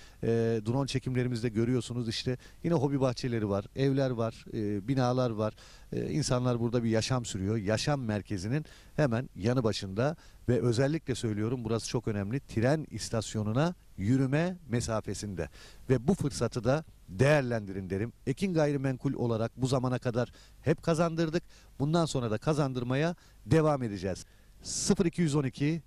drone çekimlerimizde görüyorsunuz işte. Yine hobi bahçeleri var, evler var, binalar var. İnsanlar burada bir yaşam sürüyor. Yaşam merkezinin hemen yanı başında ve özellikle söylüyorum burası çok önemli. Tren istasyonuna yürüme mesafesinde ve bu fırsatı da değerlendirin derim. Ekin Gayrimenkul olarak bu zamana kadar hep kazandırdık. Bundan sonra da kazandırmaya devam edeceğiz. 0212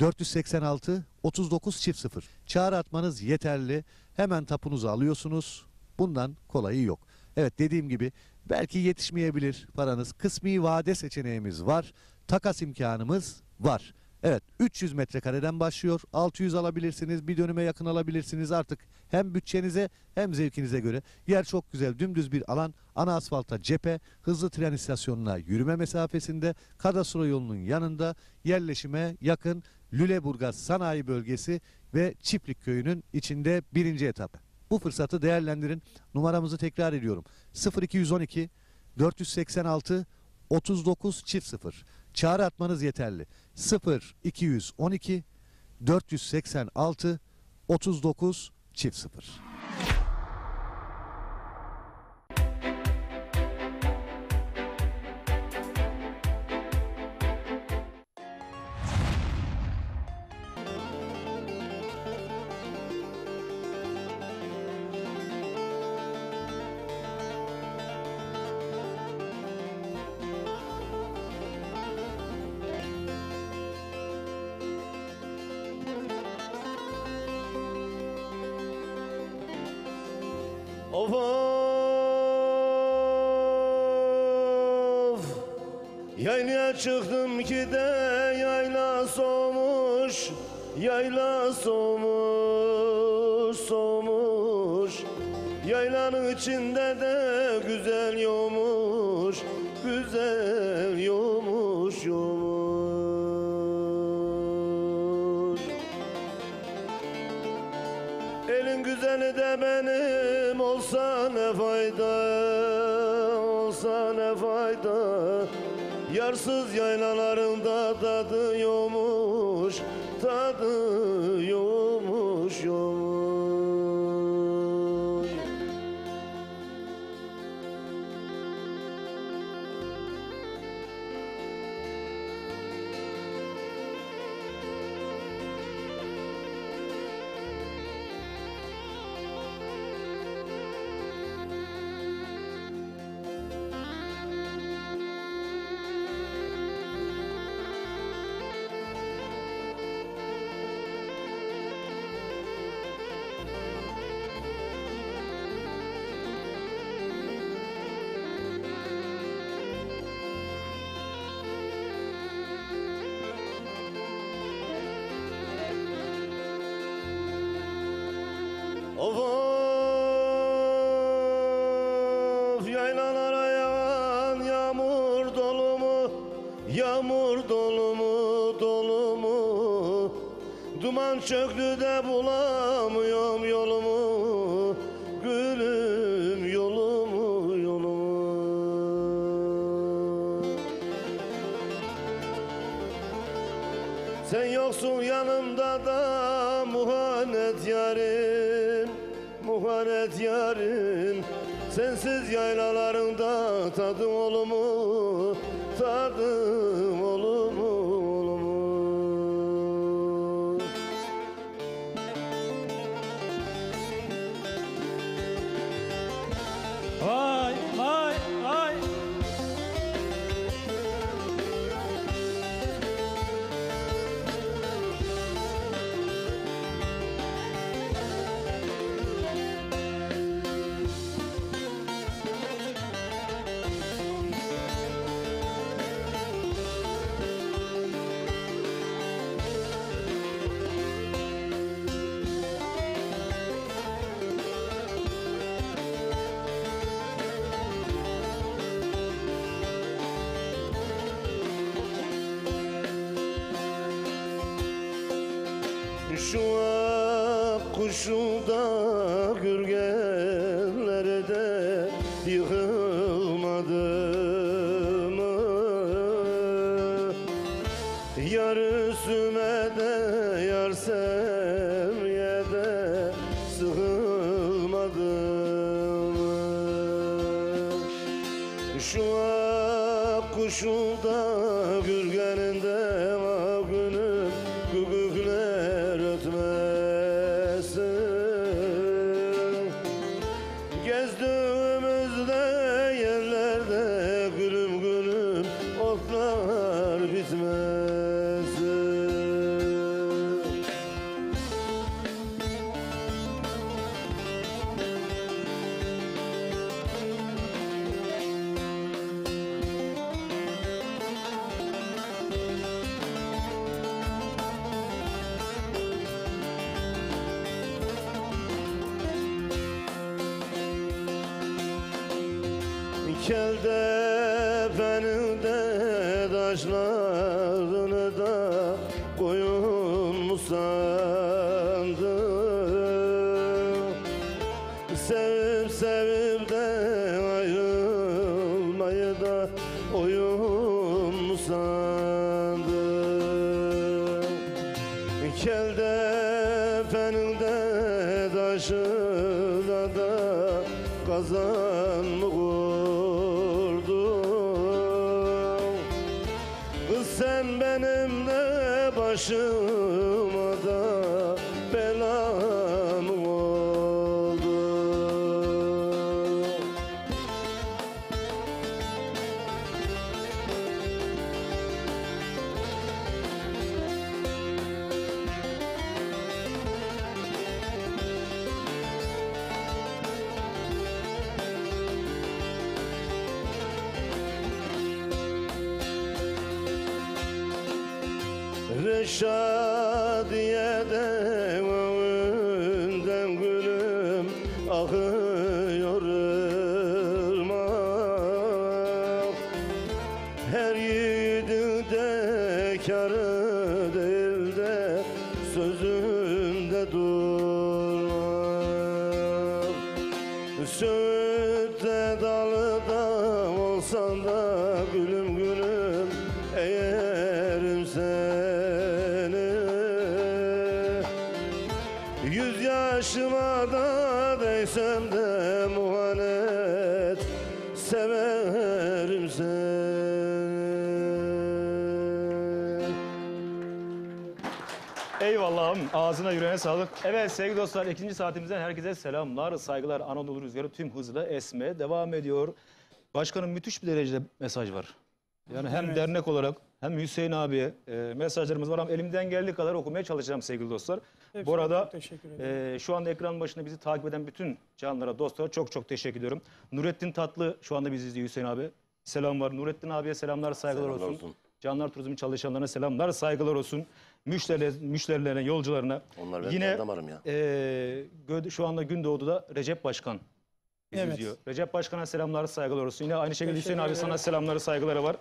486 39 0. Çağrı atmanız yeterli. Hemen tapunuzu alıyorsunuz. Bundan kolayı yok. Evet, dediğim gibi belki yetişmeyebilir paranız. Kısmi vade seçeneğimiz var. Takas imkanımız var. Evet, 300 metrekareden başlıyor. 600 alabilirsiniz, bir dönüme yakın alabilirsiniz artık. Hem bütçenize hem zevkinize göre. Yer çok güzel, dümdüz bir alan. Ana asfalta cephe, hızlı tren istasyonuna yürüme mesafesinde, kadastro yolunun yanında, yerleşime yakın Lüleburgaz Sanayi Bölgesi ve Çiftlikköy'ünün içinde birinci etap. Bu fırsatı değerlendirin. Numaramızı tekrar ediyorum. 0212 486 39 0. Çağrı atmanız yeterli. 0212 486 39 0. Of of, yaylaya çıktım ki de yayla soğumuş, yayla soğumuş, soğumuş. Yaylanın içinde de güzel yoğmuş, güzel yoğmuş, yoğmuş. Elin güzeli de benim olsa ne fayda, olsa ne fayda. Yarsız yaylalarında tadı yokmuş, tadı Of of yaylalara yağan yağmur dolu mu? Yağmur dolu mu, dolu mu? Duman çöktü de bulamıyorum yolumu. Gülüm yolumu, yolumu. Sen yoksun yanımda da muhanet yarim, muhanet yarim. Sensiz yaylalarında tadım olumu, tadım olumu, olumu. Vay vay vay. Şu ak kuşu da gürgenlerde yıkılmadı mı? Yar üstüme de yar sevmeye de sığılmadı mı? Şu ak kuşu da gürgeninde var günüm gugukler ötmesin. Gezdiğimizde yerlerde gülüm gülüm otlar bitmesin. Keldepenin de taşlarını da koyun mu sandın? Sevip sevip de ayrılmayı da oyun mu sandın? Keldepenin de taşına da kazan mı kurdun? Kız sen benim de başıma da belam oldun. Reşadiye'de önünden gülüm akıyor ırmak. Her yiğidin de kârı değil de sözünde durmak. Söğütte dalıda olsan da gülüm gülüm eğerim seni. 100 yaşıma da değsem de muhanet severim seni. Eyvallahım, ağzına yüreğine sağlık. Evet sevgili dostlar, ikinci saatimizden herkese selamlar, saygılar. Anadolu Rüzgarı tüm hızla esmeye devam ediyor. Başkanım müthiş bir derecede mesaj var. Yani hem Evet. dernek olarak hem Hüseyin abiye mesajlarımız var ama elimden geldiği kadar okumaya çalışacağım sevgili dostlar. Hepsine Bu arada çok teşekkür ederim. şu anda ekran başında bizi takip eden bütün canlara, dostlara çok çok teşekkür ediyorum. Nurettin Tatlı şu anda bizi izliyor Hüseyin abi. Selam var. Nurettin abiye selamlar, saygılar olsun. Canlar Turizm çalışanlarına selamlar, saygılar olsun. müşterilerine, yolcularına. Onlar benim Yine damarım ya. şu anda Gündoğdu'da Recep Başkan bizi Evet. izliyor. Recep Başkan'a selamlar, saygılar olsun. Yine aynı şekilde Hüseyin Teşekkür abi sana ederim. selamları, saygıları var.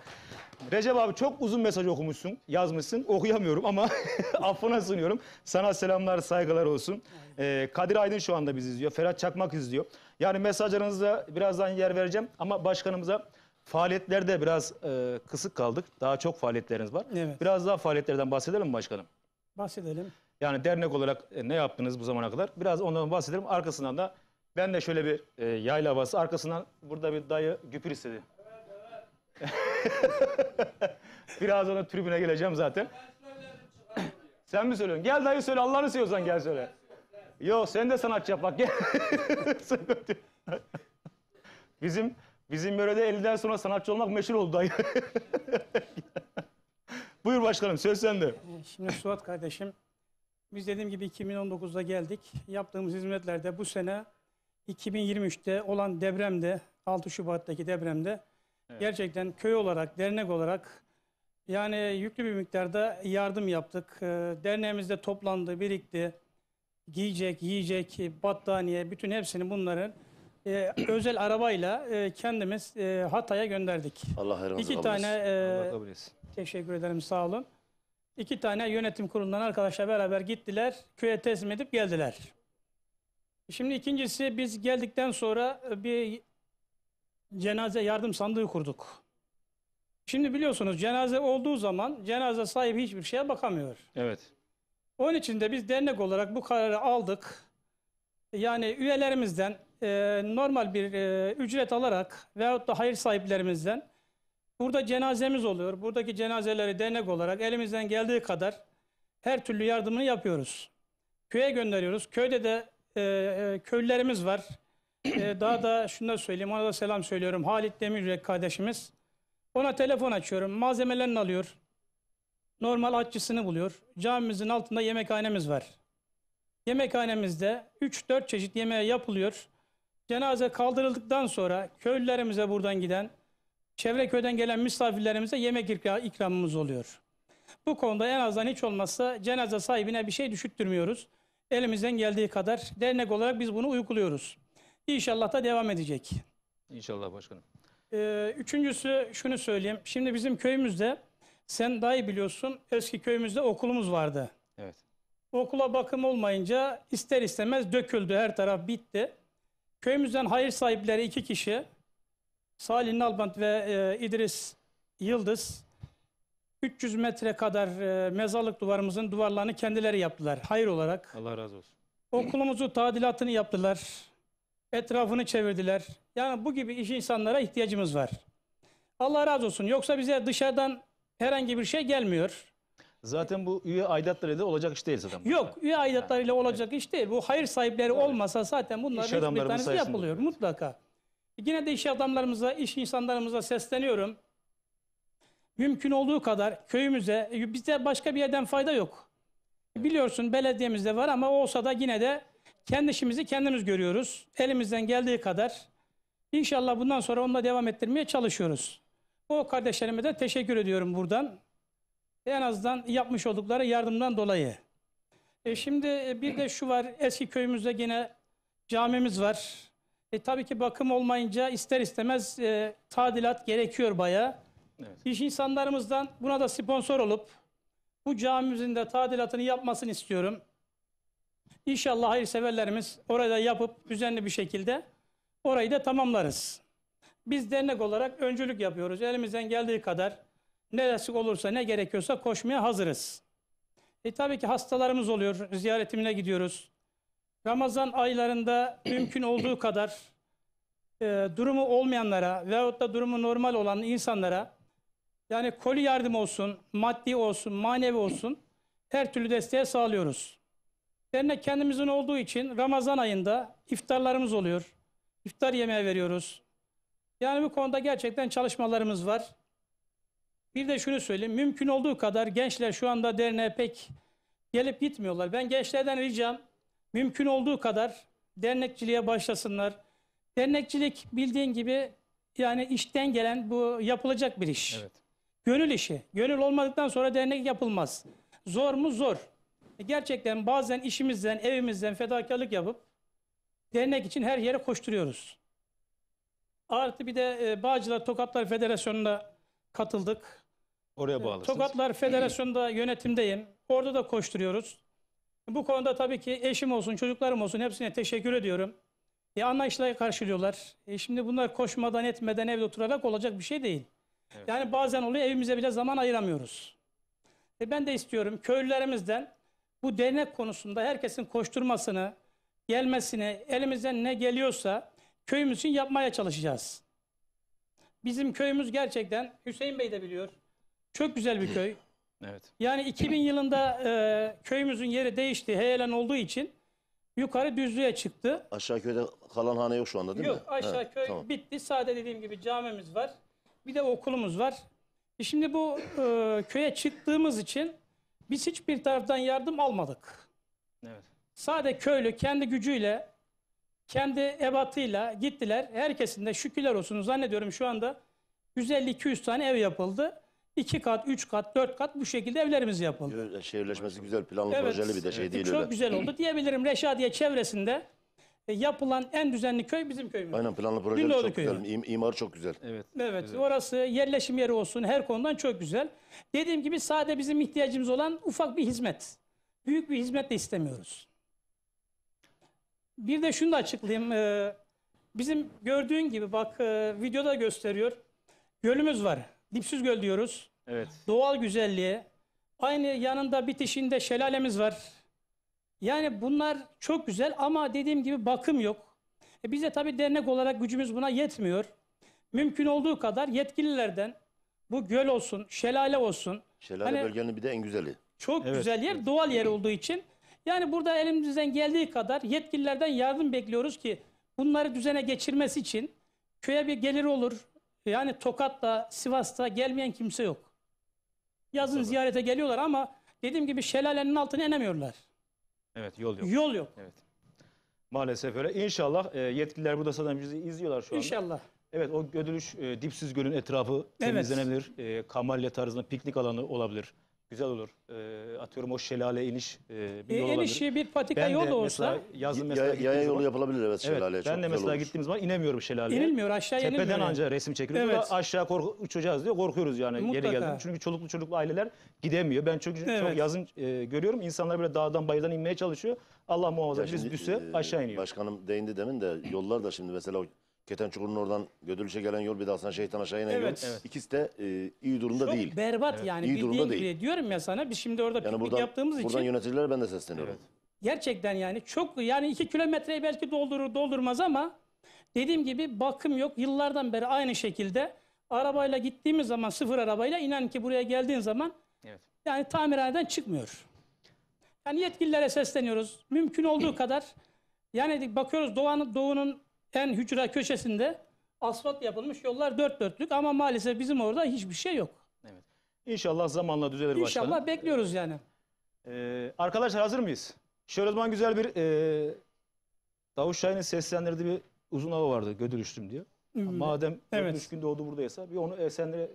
Recep abi çok uzun mesaj okumuşsun, yazmışsın. Okuyamıyorum ama affına sığınıyorum. Sana selamlar, saygılar olsun. Kadir Aydın şu anda bizi izliyor. Ferhat Çakmak izliyor. Yani mesajlarınıza birazdan yer vereceğim ama başkanımıza faaliyetlerde biraz kısık kaldık. Daha çok faaliyetleriniz var. Evet. Biraz daha faaliyetlerden bahsedelim mi başkanım? Bahsedelim. Yani dernek olarak ne yaptınız bu zamana kadar? Biraz ondan bahsedelim. Arkasından da ben de şöyle bir yayla havası. Arkasından burada bir dayı güpür istedi. Biraz ona tribüne geleceğim zaten. Sen mi söylüyorsun? Gel dayı söyle. Allah'ını seviyorsan gel söyle. Yok sen de sanatçı yap bak gel. bizim yörede 50'den sonra sanatçı olmak meşhur oldu dayı. Buyur başkanım söz sende. Şimdi Suat kardeşim, biz dediğim gibi 2019'da geldik. Yaptığımız hizmetlerde bu sene 2023'te olan depremde, 6 Şubat'taki depremde gerçekten köy olarak, dernek olarak yani yüklü bir miktarda yardım yaptık. Derneğimizde toplandı, birikti. Giyecek, yiyecek, battaniye, bütün hepsini bunların özel arabayla kendimiz Hatay'a gönderdik. Allah hayrınızı İki kabul tane etsin. Allah kabul etsin. teşekkür ederim, sağ olun. 2 tane yönetim kurulundan arkadaşlar beraber gittiler, köye teslim edip geldiler. Şimdi ikincisi, biz geldikten sonra bir cenaze yardım sandığı kurduk. Şimdi biliyorsunuz cenaze olduğu zaman cenaze sahibi hiçbir şeye bakamıyor. Evet. Onun için de biz dernek olarak bu kararı aldık. Yani üyelerimizden normal bir ücret alarak veyahut da hayır sahiplerimizden burada cenazemiz oluyor. Buradaki cenazeleri dernek olarak elimizden geldiği kadar her türlü yardımını yapıyoruz. Köye gönderiyoruz. Köyde de köylülerimiz var. Daha da şunu da söyleyeyim, ona da selam söylüyorum. Halit Demiryürek kardeşimiz. Ona telefon açıyorum. Malzemelerini alıyor. Normal aşçısını buluyor. Camimizin altında yemekhanemiz var. Yemekhanemizde 3-4 çeşit yemeği yapılıyor. Cenaze kaldırıldıktan sonra köylülerimize buradan giden, çevre köyden gelen misafirlerimize yemek ikramımız oluyor. Bu konuda en azından hiç olmazsa cenaze sahibine bir şey düşürttürmüyoruz. Elimizden geldiği kadar dernek olarak biz bunu uyguluyoruz. İnşallah da devam edecek. İnşallah başkanım. Üçüncüsü şunu söyleyeyim. Şimdi bizim köyümüzde, sen daha iyi biliyorsun, eski köyümüzde okulumuz vardı. Evet. Okula bakım olmayınca ister istemez döküldü, her taraf bitti. Köyümüzden hayır sahipleri 2 kişi, Salih Nalbant ve İdris Yıldız, 300 metre kadar mezarlık duvarımızın duvarlarını kendileri yaptılar hayır olarak. Allah razı olsun. Okulumuzu tadilatını yaptılar, etrafını çevirdiler. Yani bu gibi iş insanlara ihtiyacımız var. Allah razı olsun. Yoksa bize dışarıdan herhangi bir şey gelmiyor. Zaten bu üye aidatları da olacak iş değil zaten. Yok, üye aidatlarıyla olacak iş değil. Bu hayır sahipleri olmasa zaten bunların İş hiçbir adamlarımız tanesi sayesinde yapılıyor oluyor. mutlaka. Yine de iş adamlarımıza, iş insanlarımıza sesleniyorum. Mümkün olduğu kadar köyümüze, bize başka bir yerden fayda yok. Biliyorsun belediyemizde var ama olsa da yine de kendi işimizi kendimiz görüyoruz. Elimizden geldiği kadar inşallah bundan sonra onunla devam ettirmeye çalışıyoruz. O kardeşlerime de teşekkür ediyorum buradan. En azından yapmış oldukları yardımdan dolayı. Şimdi bir de şu var, eski köyümüzde yine camimiz var. Tabii ki bakım olmayınca ister istemez tadilat gerekiyor bayağı. Evet. İş insanlarımızdan buna da sponsor olup bu camimizin de tadilatını yapmasını istiyorum. İnşallah hayırseverlerimiz orada yapıp düzenli bir şekilde orayı da tamamlarız. Biz dernek olarak öncülük yapıyoruz. Elimizden geldiği kadar neresi olursa ne gerekiyorsa koşmaya hazırız. Tabii ki hastalarımız oluyor. Ziyaretimine gidiyoruz. Ramazan aylarında mümkün olduğu kadar durumu olmayanlara veyahut da durumu normal olan insanlara yani koli yardım olsun, maddi olsun, manevi olsun her türlü desteği sağlıyoruz. Dernek kendimizin olduğu için Ramazan ayında iftarlarımız oluyor. İftar yemeği veriyoruz. Yani bu konuda gerçekten çalışmalarımız var. Bir de şunu söyleyeyim. Mümkün olduğu kadar gençler şu anda derneğe pek gelip gitmiyorlar. Ben gençlerden ricam mümkün olduğu kadar dernekçiliğe başlasınlar. Dernekçilik bildiğin gibi yani işten gelen bu yapılacak bir iş. Evet. Gönül işi. Gönül olmadıktan sonra dernek yapılmaz. Zor mu? Zor. Gerçekten bazen işimizden, evimizden fedakarlık yapıp dernek için her yere koşturuyoruz. Artı bir de Bağcılar Tokatlar Federasyonu'na katıldık. Oraya bağlısınız. Tokatlar Federasyonu'nda yönetimdeyim. Orada da koşturuyoruz. Bu konuda tabii ki eşim olsun, çocuklarım olsun hepsine teşekkür ediyorum. Anlayışla karşılıyorlar. Şimdi bunlar koşmadan etmeden evde oturarak olacak bir şey değil. Evet. Yani bazen oluyor evimize bile zaman ayıramıyoruz. Ben de istiyorum köylülerimizden bu dernek konusunda herkesin koşturmasını, gelmesini, elimizden ne geliyorsa köyümüz için yapmaya çalışacağız. Bizim köyümüz gerçekten, Hüseyin Bey de biliyor, çok güzel bir köy. Evet. Yani 2000 yılında köyümüzün yeri değişti, heyelan olduğu için yukarı düzlüğe çıktı. Aşağı köyde kalan hane yok şu anda değil mi? Yok, aşağı He, köy tamam. bitti. Sade dediğim gibi camimiz var. Bir de okulumuz var. Şimdi bu köye çıktığımız için biz hiçbir taraftan yardım almadık. Evet. Sade köylü kendi gücüyle, kendi ebatıyla gittiler. Herkesin de şükürler olsun zannediyorum şu anda 150-200 tane ev yapıldı. 2 kat, 3 kat, 4 kat bu şekilde evlerimiz yapıldı. Şehirleşmesi güzel, planlı Evet. projeli bir de şey değil Çok öyle. güzel oldu diyebilirim. Reşadiye çevresinde yapılan en düzenli köy bizim köyümüz. Aynen, planlı projeli Gündoğdu çok köyü. güzel. İmarı çok güzel. Evet. Evet, Güzel. orası yerleşim yeri olsun her konudan çok güzel. Dediğim gibi sade bizim ihtiyacımız olan ufak bir hizmet. Büyük bir hizmet de istemiyoruz. Bir de şunu da açıklayayım. Bizim gördüğün gibi bak videoda gösteriyor. Gölümüz var. Dipsiz göl diyoruz. Evet. Doğal güzelliği. Aynı yanında bitişinde şelalemiz var. Yani bunlar çok güzel ama dediğim gibi bakım yok. Bize tabii dernek olarak gücümüz buna yetmiyor. Mümkün olduğu kadar yetkililerden bu göl olsun, şelale olsun. Şelale Hani- bölgenin bir de en güzeli. Çok Evet, güzel yer, doğal yer olduğu için. Yani burada elimizden geldiği kadar yetkililerden yardım bekliyoruz ki bunları düzene geçirmesi için köye bir gelir olur. Yani Tokat'ta, Sivas'ta gelmeyen kimse yok. Yazın Tabii. ziyarete geliyorlar ama dediğim gibi şelalenin altına inemiyorlar. Evet, yol yok. Yol yok. Evet. Maalesef öyle. İnşallah yetkililer burada zaten bizi izliyorlar şu anda. İnşallah. Evet, o Gödülüş Dipsiz Göl'ün etrafı Evet. temizlenebilir. Kamalya tarzında piknik alanı olabilir. Güzel olur. Atıyorum o şelale iniş bir yol olabilir. Enişi bir patika Ben yol de da olsa mesela yazın mesela Yaya gittiğim yolu zaman, yapılabilir evet şelaleye. evet, çok ben de güzel mesela olur. gittiğim zaman inemiyorum şelaleye. inilmiyor, aşağı inilmiyor. Tepeden yani. anca resim çekiliyor. Evet. Burada aşağı uçacağız diye korkuyoruz yani geri Mutlaka. geldim. Çünkü çoluklu aileler gidemiyor. Ben çok Evet. yazın görüyorum. İnsanlar böyle dağdan bayırdan inmeye çalışıyor. Allah muhafaza Ya biz şimdi, düşse aşağı iniyor. Başkanım değindi demin de yollar da şimdi mesela o Ketençukur'un oradan Gödülüş'e gelen yol bir de Hasan Şeyh'ten aşağı inen Evet. yol. Evet. İkisi de iyi durumda Çok değil. berbat yani İyi bildiğin durumda gibi. değil. Diyorum ya sana biz şimdi orada Yani piknik buradan, yaptığımız buradan için yöneticilere ben de sesleniyorum. Evet. gerçekten yani çok yani 2 kilometreyi belki doldurur doldurmaz ama dediğim gibi bakım yok. Yıllardan beri aynı şekilde arabayla gittiğimiz zaman sıfır arabayla inan ki buraya geldiğin zaman Evet. yani tamirhaneden çıkmıyor. Yani yetkililere sesleniyoruz. Mümkün olduğu kadar yani bakıyoruz doğunun en hücra köşesinde asfalt yapılmış yollar dört dörtlük ama maalesef bizim orada hiçbir şey yok. Evet. İnşallah zamanla düzelir başkanım. İnşallah bekliyoruz yani. Arkadaşlar hazır mıyız? Şöyle o zaman güzel bir Davuş Şahin'in seslendirdiği bir uzun hava vardı Gödülüştüm diyor. Madem Evet. Gödülüş gün doğdu buradaysa bir onu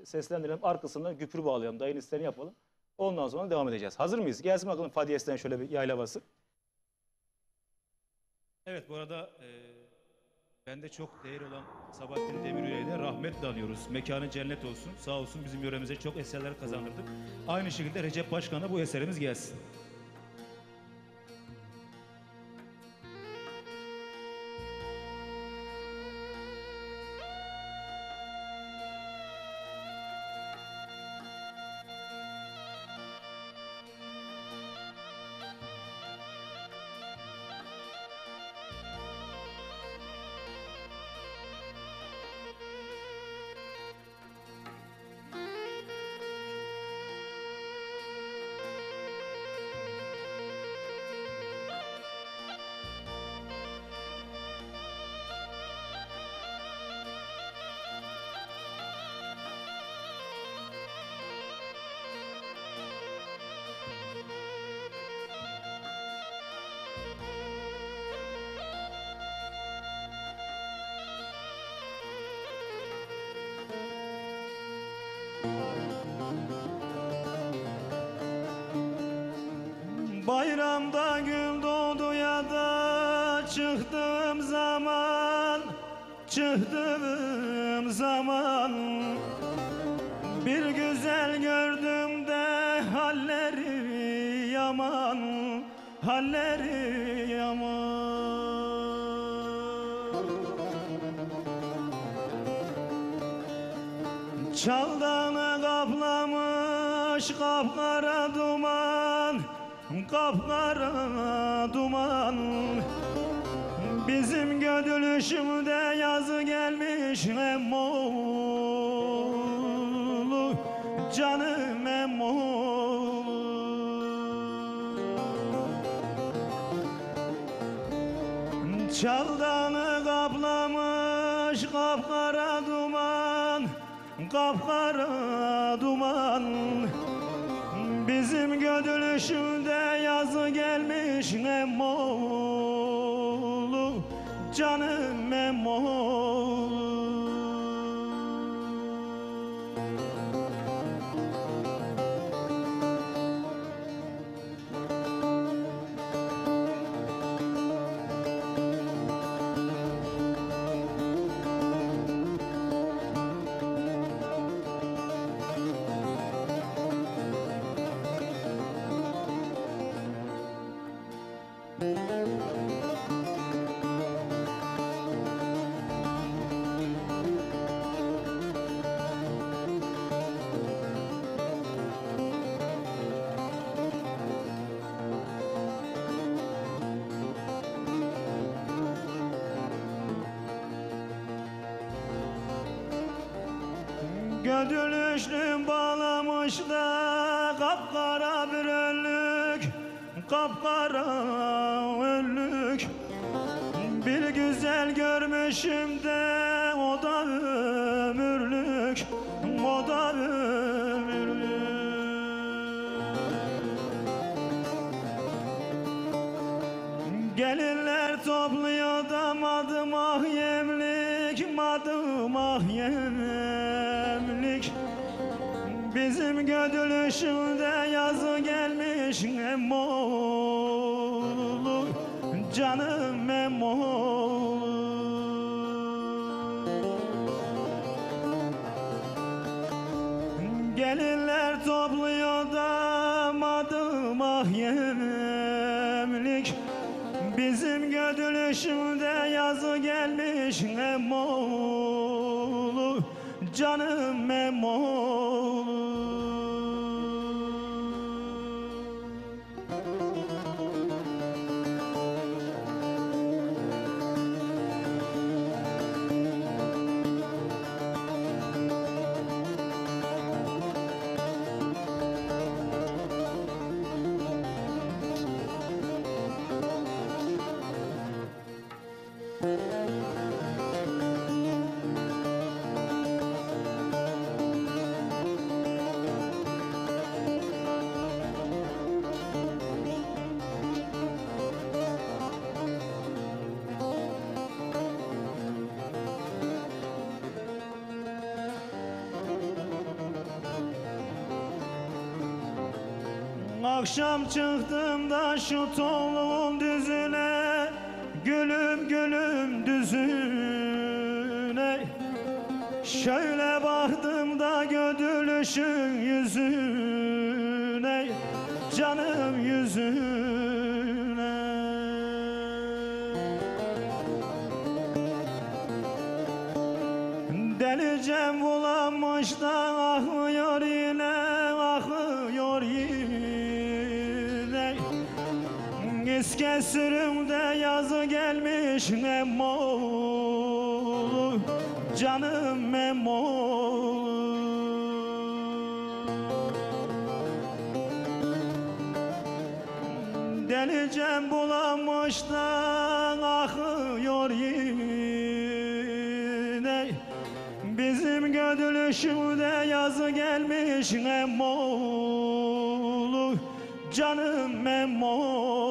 seslendirelim. Arkasından güpür bağlayalım. Dayın isteğini yapalım. Ondan sonra devam edeceğiz. Hazır mıyız? Gelsin bakalım Fadiyes'ten şöyle bir yayla havası. Evet bu arada bende çok değeri olan Sabahattin Demirören'e de rahmetle anıyoruz. Mekanı cennet olsun. Sağ olsun bizim yöremize çok eserler kazandırdı. Aynı şekilde Recep Başkan'a bu eserimiz gelsin. çıktığım zaman, çıktığım zaman bir güzel gördüm de halleri yaman, halleri yaman. Çaldağını kaplamış kapkara duman, kapkara duman. Bizim gödülüşümde yazı gelmiş emmoğlu, canım emmoğlu. Çaldağını kaplamış kapkara duman, kapkara duman. Bizim gödülüşümde yazı gelmiş emmoğlu, canım emmoğlu. Gödülüşlüm bağlamış da kapkara bir önlük, kapkara önlük. Bir güzel görmüşüm de o da ömürlük, o da ömürlük. Gelinler topluyor da madım yemlik, madım yemlik. Bizim gödülüşümde yazı gelmiş emmoğlu, canım emmoğlu. Gelinler topluyor da madım yemlik. Bizim gödülüşümde yazı gelmiş emmoğlu, canım emmoğlu. Akşam çıktım da şu toğluğun düzüne, gülüm gülüm düzüne. Şöyle baktım da gödülüşün yüzüne, canım yüzüne. Delicem bulanmış da akıyor yine, akıyor yine. İskesürümde yazı gelmiş emmoğlu, canım emmoğlu. Delicem bulanmış da akıyor yine. Bizim gödülüşümde yazı gelmiş emmoğlu, canım emmoğlu.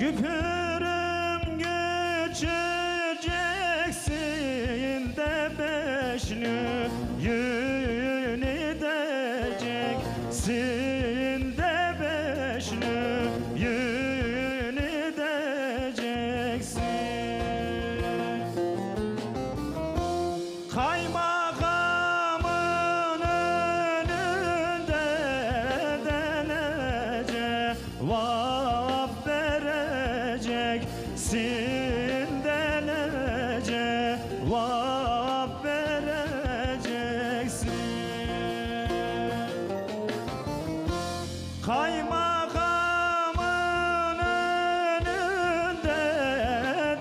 Güpürüm göçeceksin de beşli yün edeceksin de beşli yün edeceksin. Kaymakamın önünde denece vap vereceksin denece vap vereceksin. Kaymakamın önünde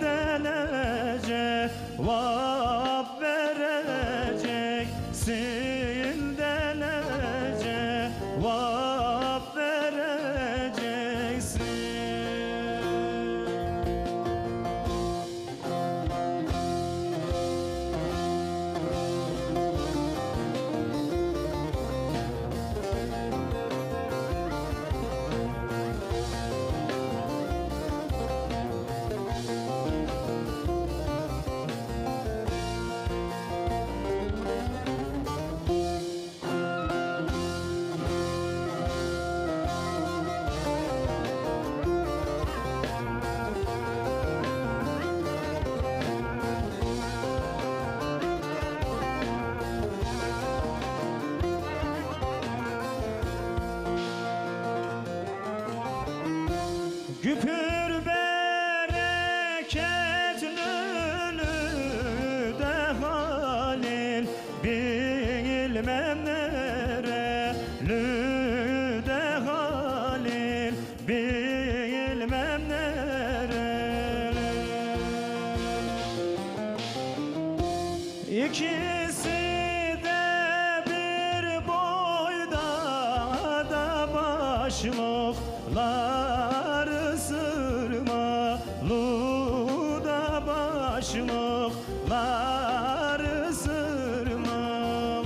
denece vap vereceksin denece vap vereceksin. Güpür bereketli de halil bilmem nereli de halil bilmem nereli. İkisi de bir boyda da başlıklar sırmalı da başlıklar sırmalı.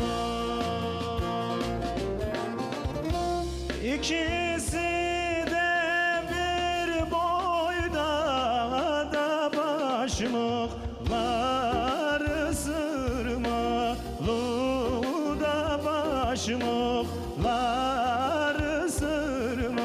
İkisi de bir boyda da başlıklar sırmalı da başlıklar sırmalı.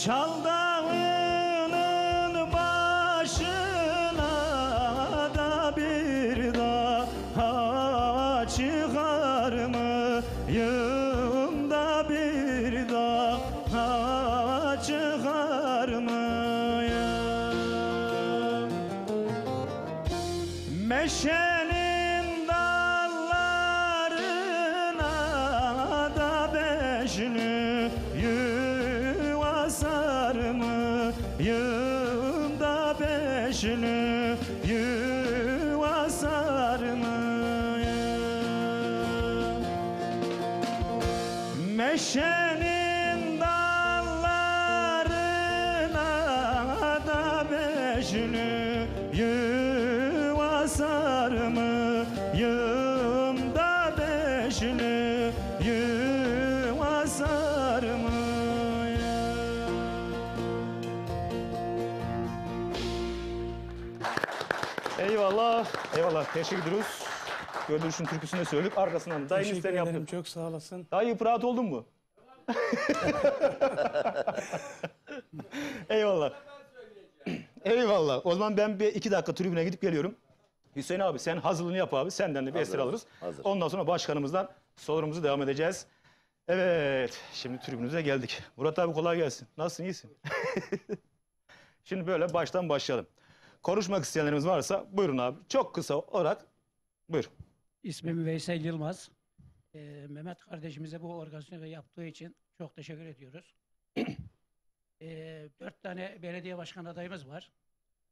Çal dağının başına da bir daha çıkar mıyım da bir daha çıkar mıyım? Meşenin dallarına da beşli yuva sarmayım da beşli yuva sarmayım. Meşenin dallarına da beşli yuva sarmayım da beşli yuva sarmayım. Eyvallah, eyvallah. Teşekkür ediyoruz. Gördüğünüzün türküsünü de söyledik. Arkasından dayının Teşekkür isteğini ederim. yaptık. Çok sağ olasın. Dayı rahat oldun mu? Eyvallah. Eyvallah. O zaman ben bir 2 dakika tribüne gidip geliyorum. Hüseyin abi sen hazırlığını yap abi. Senden de bir eser alırız. hazır. Ondan sonra başkanımızdan sorumuzu devam edeceğiz. Evet. Şimdi tribünümüze geldik. Murat abi kolay gelsin. Nasılsın? İyisin? Şimdi böyle baştan başlayalım. Konuşmak isteyenlerimiz varsa buyurun abi. Çok kısa olarak buyur. İsmim Veysel Yılmaz. Mehmet kardeşimize bu organizasyonu yaptığı için çok teşekkür ediyoruz. 4 tane belediye başkan adayımız var.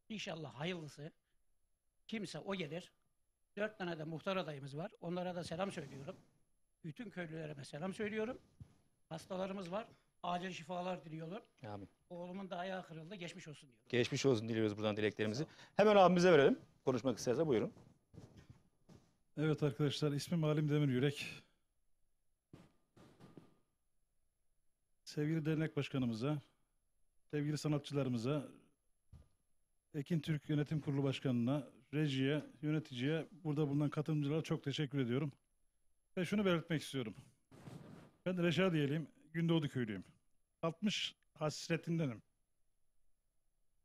İnşallah hayırlısı. Kimse o gelir. 4 tane de muhtar adayımız var. Onlara da selam söylüyorum. Bütün köylülerime selam söylüyorum. Hastalarımız var. Acil şifalar diliyorum. Amin. Oğlumun da ayağı kırıldı. Geçmiş olsun diyorum. Geçmiş olsun diliyoruz buradan dileklerimizi. Hemen abimize verelim. Konuşmak isterse buyurun. Evet arkadaşlar, ismim Halim Demiryürek. Sevgili dernek başkanımıza, sevgili sanatçılarımıza, Ekin Türk Yönetim Kurulu Başkanı'na, rejiye, yöneticiye, burada bulunan katılımcılara çok teşekkür ediyorum. Ve şunu belirtmek istiyorum. Ben Reşadiyeliyim, Gündoğdu köylüyüm. 60 hasretindenim.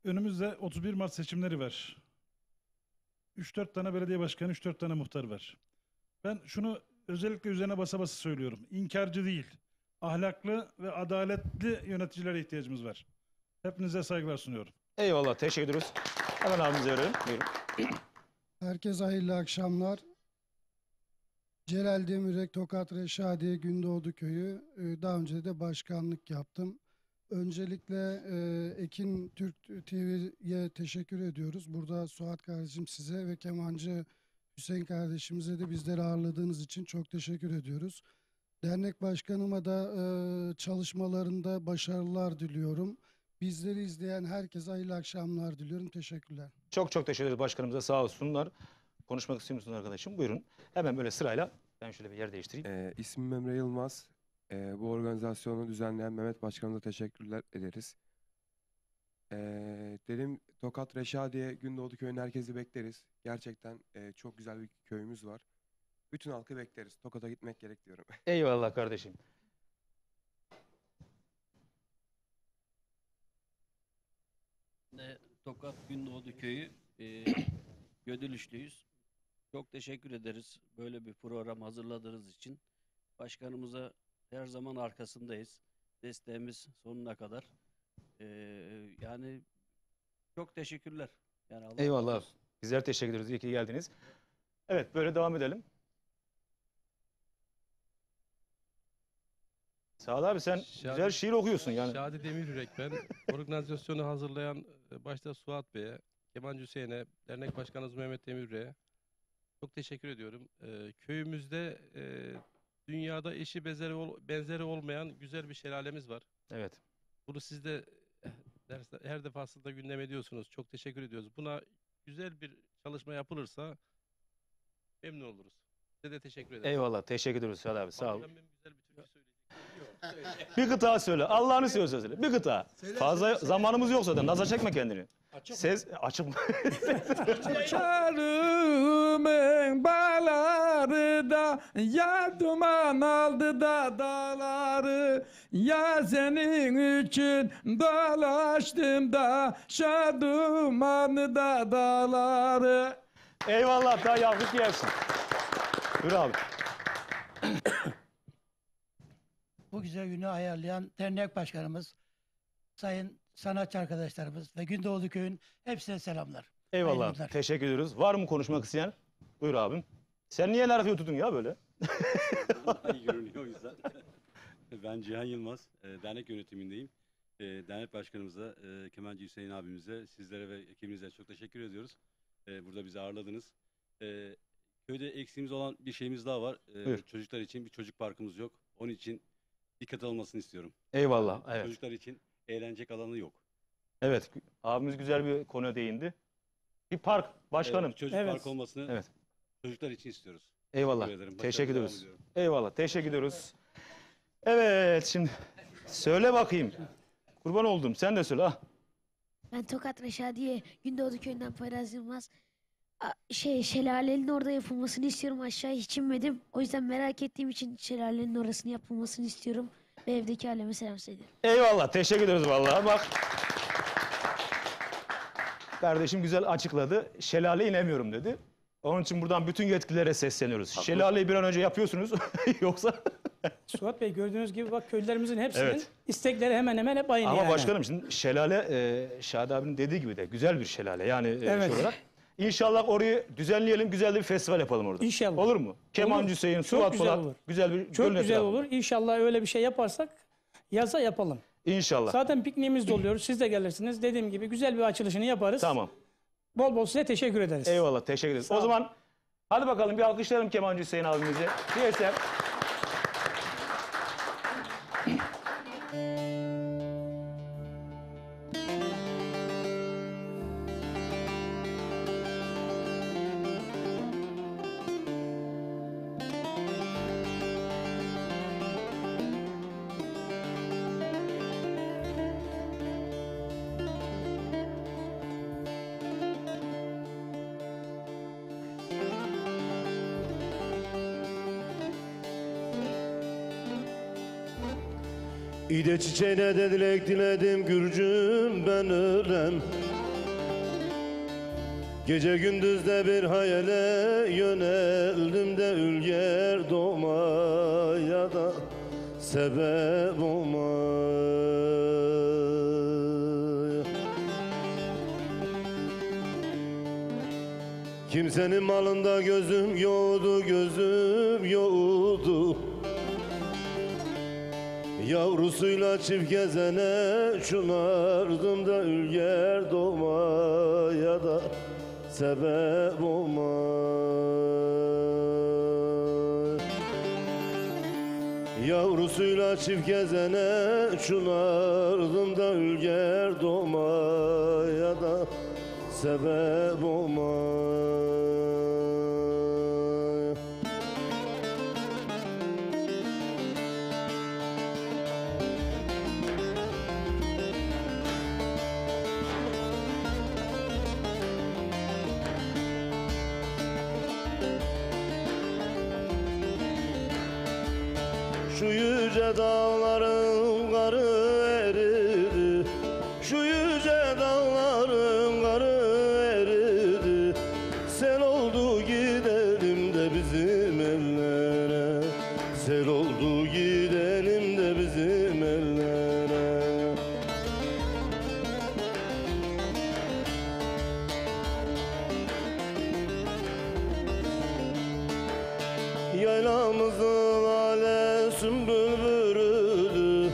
Önümüzde 31 Mart seçimleri var. 3-4 tane belediye başkanı, 3-4 tane muhtar var. Ben şunu özellikle üzerine basa basa söylüyorum. İnkarcı değil, ahlaklı ve adaletli yöneticilere ihtiyacımız var. Hepinize saygılar sunuyorum. Eyvallah, teşekkür ediyoruz. Hemen abimize verelim. Buyurun. Herkese hayırlı akşamlar. Celal Demirek, Tokat Reşadiye Gündoğdu Köyü. Daha önce de başkanlık yaptım. Öncelikle Ekin Türk TV'ye teşekkür ediyoruz. Burada Suat kardeşim size ve kemancı Hüseyin kardeşimize de bizleri ağırladığınız için çok teşekkür ediyoruz. Dernek başkanıma da çalışmalarında başarılar diliyorum. Bizleri izleyen herkese hayırlı akşamlar diliyorum. Teşekkürler. Çok çok teşekkür ederiz başkanımıza, sağ olsunlar. Konuşmak istiyor musunuz arkadaşım? Buyurun. Hemen böyle sırayla ben şöyle bir yer değiştireyim. İsmim Emre Yılmaz. Bu organizasyonu düzenleyen Mehmet Başkan'a da teşekkürler ederiz. Dedim Tokat Reşadiye Gündoğdu köyünün herkesi bekleriz. Gerçekten çok güzel bir köyümüz var. Bütün halkı bekleriz. Tokat'a gitmek gerek diyorum. Eyvallah kardeşim. Tokat Gündoğdu Köyü Gödülüşlüyüz. Çok teşekkür ederiz böyle bir program hazırladığınız için. Başkanımıza her zaman arkasındayız. Desteğimiz sonuna kadar. Yani çok teşekkürler. Yani Allah razı Eyvallah. olsun. Bizler teşekkür ederiz. İyi ki geldiniz. Evet, böyle devam edelim. Sağ ol abi, sen güzel şiir okuyorsun yani. Şadi Demiryürek ben. Organizasyonu hazırlayan başta Suat Bey'e, Kemancı Hüseyin'e, dernek başkanımız Mehmet Demiryürek'e çok teşekkür ediyorum. Köyümüzde dünyada eşi benzeri olmayan güzel bir şelalemiz var. Evet. Bunu siz de her defasında gündem ediyorsunuz. Çok teşekkür ediyoruz. Buna güzel bir çalışma yapılırsa memnun oluruz. Size de teşekkür ederim. Eyvallah. Teşekkür ediyoruz Sağ abi. Sağ ol. Ben güzel bir türkü söyleyeceğim. Bir kıta söyle. Allah'ını seviyorsan söyle. Bir kıta. Fazla zamanımız yok zaten. Naza çekme kendini. Ses açık mı? Çarımın bağları da ya duman aldı da dağları, ya senin için dolaştım da şadumanı da dağları. Eyvallah, daha yavrum gelsin. Buyur abi. Bu güzel günü ayarlayan dernek başkanımız, sayın sanatçı arkadaşlarımız ve Gündoğdu Köyü'nün hepsine selamlar. Eyvallah. Hayırlı günler. Teşekkür ediyoruz. Var mı konuşmak isteyen? Buyur abim. Sen niye narkotik tutun ya böyle? İyi görünüyor o yüzden. Ben Cihan Yılmaz, dernek yönetimindeyim. Dernek başkanımıza, Kemancı Hüseyin abimize, sizlere ve ekibinize çok teşekkür ediyoruz. Burada bizi ağırladınız. Köyde eksiğimiz olan bir şeyimiz daha var. Çocuklar için bir çocuk parkımız yok. Onun için dikkat alınmasını istiyorum. Eyvallah. Evet. Çocuklar için eğlenecek alanı yok. Evet. Abimiz güzel bir konuya değindi. Bir park başkanım. Evet, çocuk park olmasını çocuklar için istiyoruz. Eyvallah. Teşekkür ediyoruz. Eyvallah. Teşekkür ediyoruz. Evet, şimdi söyle bakayım. Kurban oldum. Sen de söyle. Ben Tokat Reşadiye Gündoğdu Köyü'nden Poyraz Yılmaz. Şelalenin orada yapılmasını istiyorum. Aşağı hiç inmedim. O yüzden merak ettiğim için şelalenin orasını yapılmasını istiyorum. Ve evdeki aileme selam söylüyorum. Eyvallah. Teşekkür ederiz vallahi. Bak. Kardeşim güzel açıkladı. Şelale inemiyorum dedi. Onun için buradan bütün yetkililere sesleniyoruz. Şelaleyi bir an önce yapıyorsunuz. Yoksa Suat Bey gördüğünüz gibi bak köylülerimizin hepsinin Evet. istekleri hemen hemen hep aynı Ama yani. başkanım şimdi şelale Şadi abinin dediği gibi de güzel bir şelale yani Evet. şey olarak. İnşallah orayı düzenleyelim, güzel de bir festival yapalım orada. İnşallah. Olur mu? Kemancı Olur. Hüseyin, Çok Suat güzel Polat olur. güzel bir Çok gönül güzel etrafı. olur. İnşallah öyle bir şey yaparsak yaza yapalım. İnşallah. Zaten pikniğimiz de oluyor. Siz de gelirsiniz. Dediğim gibi güzel bir açılışını yaparız. Tamam. Bol bol size teşekkür ederiz. Eyvallah, teşekkür ederiz. Sağ O olun. zaman hadi bakalım bir alkışlayalım Kemancı Hüseyin abimizi. Bir eser. İde çiçeğine de dilek diledim Gürcüm ben ölem. Gece gündüz de bir hayale yöneldim de ülger doğmaya da sebep olmaya. Kimsenin malında gözüm yoktu, gözüm yoktu. Yavrusuyla çift gezene şunardım da ülger doğmaya da sebep olmaz. Yavrusuyla çift gezene şunardım da ülger doğmaya da sebep olmaz. Şu yüce dağların karı eridi, şu yüce dağların karı eridi. Sel oldu gidelim de bizim ellere, sel oldu gidelim de bizim ellere. Yaylamızın lale sümbül bürüdü,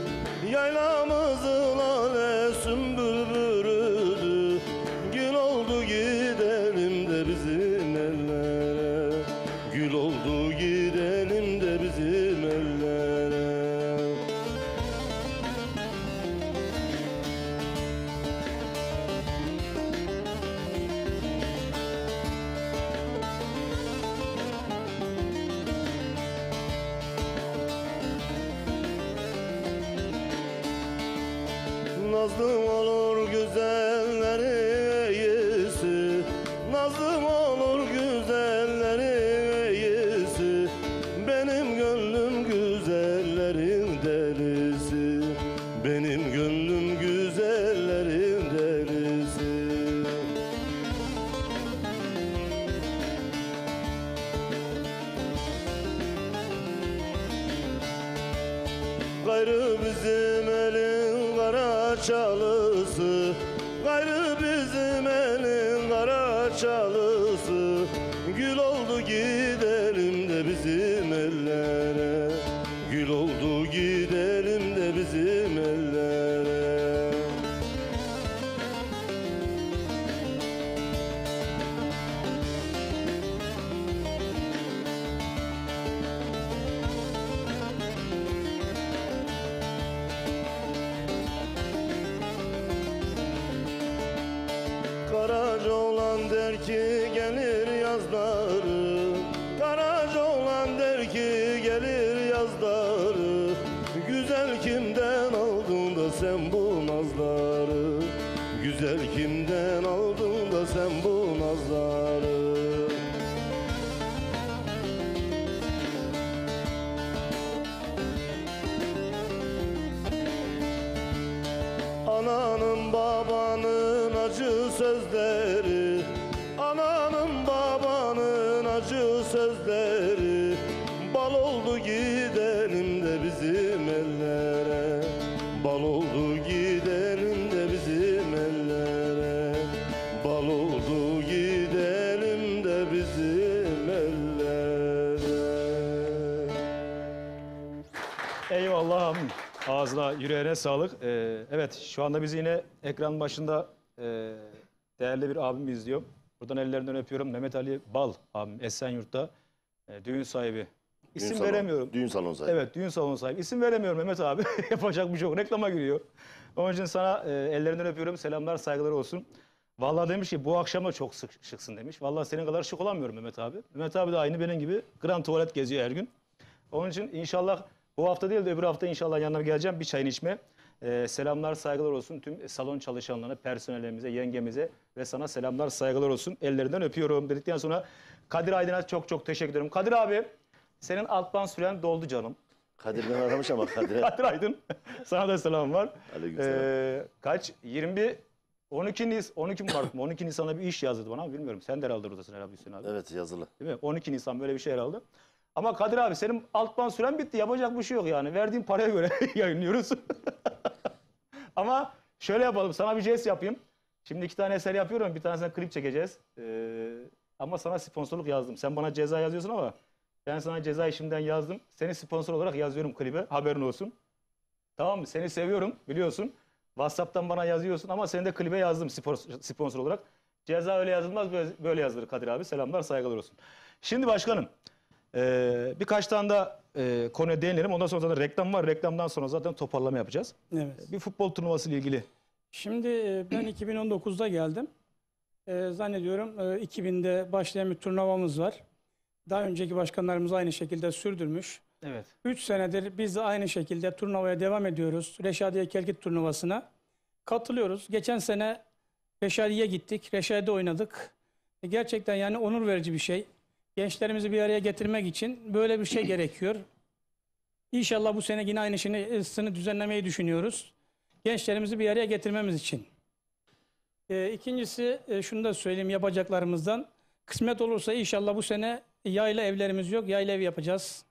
yaylamızın lale sümbül bürüdü. Gül oldu gidelim de bizim ellere, gül oldu gidelim de bizim ellere. Nazlım olur güzellerin iyisi, nazlım olur güzellerin iyisi. Benim gönlüm güzellerin delisi, benim gönlüm güzellerin delisi. Gayrı bizim elin kara çalısı, gayrı bizim elin kara çalısı. Gül oldu gidelim de bizim ellere, gül oldu gidelim de bizim ellere. Karaca oğlan der ki gelir yazları, Karaca oğlan der ki gelir yazları. Güzel kimden aldın da sen bu nazları, güzel kimden aldın da sen bu nazları. Ananın babanın acı sözleri, ananın babanın acı sözleri. Bal oldu gidelim de bizim ellere, bal oldu gidelim de bizim ellere, bal oldu gidelim de bizim ellere. Eyvallah. Ağzına, yüreğine sağlık. Evet, şu anda bizi yine ekran başında değerli bir abim izliyor. Buradan ellerinden öpüyorum. Mehmet Ali Bal abim Esenyurt'ta düğün sahibi. İsim veremiyorum. Düğün salonu sahibi. Evet, düğün salonu sahibi. İsim veremiyorum Mehmet abi. Yapacak bir şey yok. Reklama giriyor. Onun için sana ellerinden öpüyorum. Selamlar, saygılar olsun. Vallahi demiş ki bu akşam da çok şıksın demiş. Vallahi senin kadar şık olamıyorum Mehmet abi. Mehmet abi de aynı benim gibi grand tuvalet geziyor her gün. Onun için inşallah bu hafta değil de öbür hafta inşallah yanına geleceğim bir çayını içmeye. Selamlar, saygılar olsun tüm salon çalışanlarına, personelimize, yengemize ve sana selamlar, saygılar olsun. Ellerinden öpüyorum dedikten sonra Kadir Aydın'a çok çok teşekkür ederim. Kadir abi, senin alttan süren doldu canım. Kadir beni aramış ama Kadir. Kadir Aydın, sana da selam var. Aleykümselam. Kaç? 12 Mart mı? 12 Nisan'da bir iş yazdı bana, bilmiyorum. Sen de herhalde oradasın herhalde Hüseyin abi. Evet, yazılı. Değil mi? 12 Nisan böyle bir şey herhalde. Ama Kadir abi senin alttan süren bitti. Yapacak bir şey yok yani. Verdiğin paraya göre yayınlıyoruz. Ama şöyle yapalım. Sana bir jest yapayım. Şimdi 2 tane eser yapıyorum. Bir tanesine klip çekeceğiz. Ama sana sponsorluk yazdım. Sen bana ceza yazıyorsun ama ben sana ceza işimden yazdım. Seni sponsor olarak yazıyorum klibe. Haberin olsun. Tamam mı? Seni seviyorum biliyorsun. WhatsApp'tan bana yazıyorsun ama seni de klibe yazdım sponsor olarak. Ceza öyle yazılmaz, böyle yazılır Kadir abi. Selamlar, saygılar olsun. Şimdi başkanım, birkaç tane daha konuya değinelim. Ondan sonra zaten reklam var. Reklamdan sonra zaten toparlama yapacağız. Evet. Bir futbol turnuvası ile ilgili. Şimdi ben 2019'da geldim. Zannediyorum 2000'de başlayan bir turnuvamız var. Daha önceki başkanlarımız aynı şekilde sürdürmüş. Evet. 3 senedir biz de aynı şekilde turnuvaya devam ediyoruz. Reşadiye Kelkit turnuvasına katılıyoruz. Geçen sene Reşadiye gittik. Reşadiye oynadık. Gerçekten yani onur verici bir şey. Gençlerimizi bir araya getirmek için böyle bir şey gerekiyor. İnşallah bu sene yine aynısını düzenlemeyi düşünüyoruz. Gençlerimizi bir araya getirmemiz için. İkincisi şunu da söyleyeyim yapacaklarımızdan. Kısmet olursa inşallah bu sene yayla evlerimiz yok. Yayla ev yapacağız.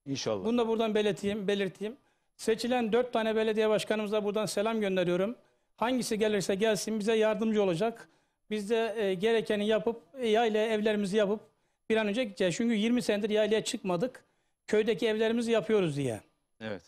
İnşallah. Bunu da buradan belirteyim. Seçilen 4 tane belediye başkanımıza buradan selam gönderiyorum. Hangisi gelirse gelsin bize yardımcı olacak. Biz de gerekeni yapıp yayla evlerimizi yapıp bir an önce gideceğiz. Çünkü 20 senedir yaylaya çıkmadık. Köydeki evlerimizi yapıyoruz diye. Evet.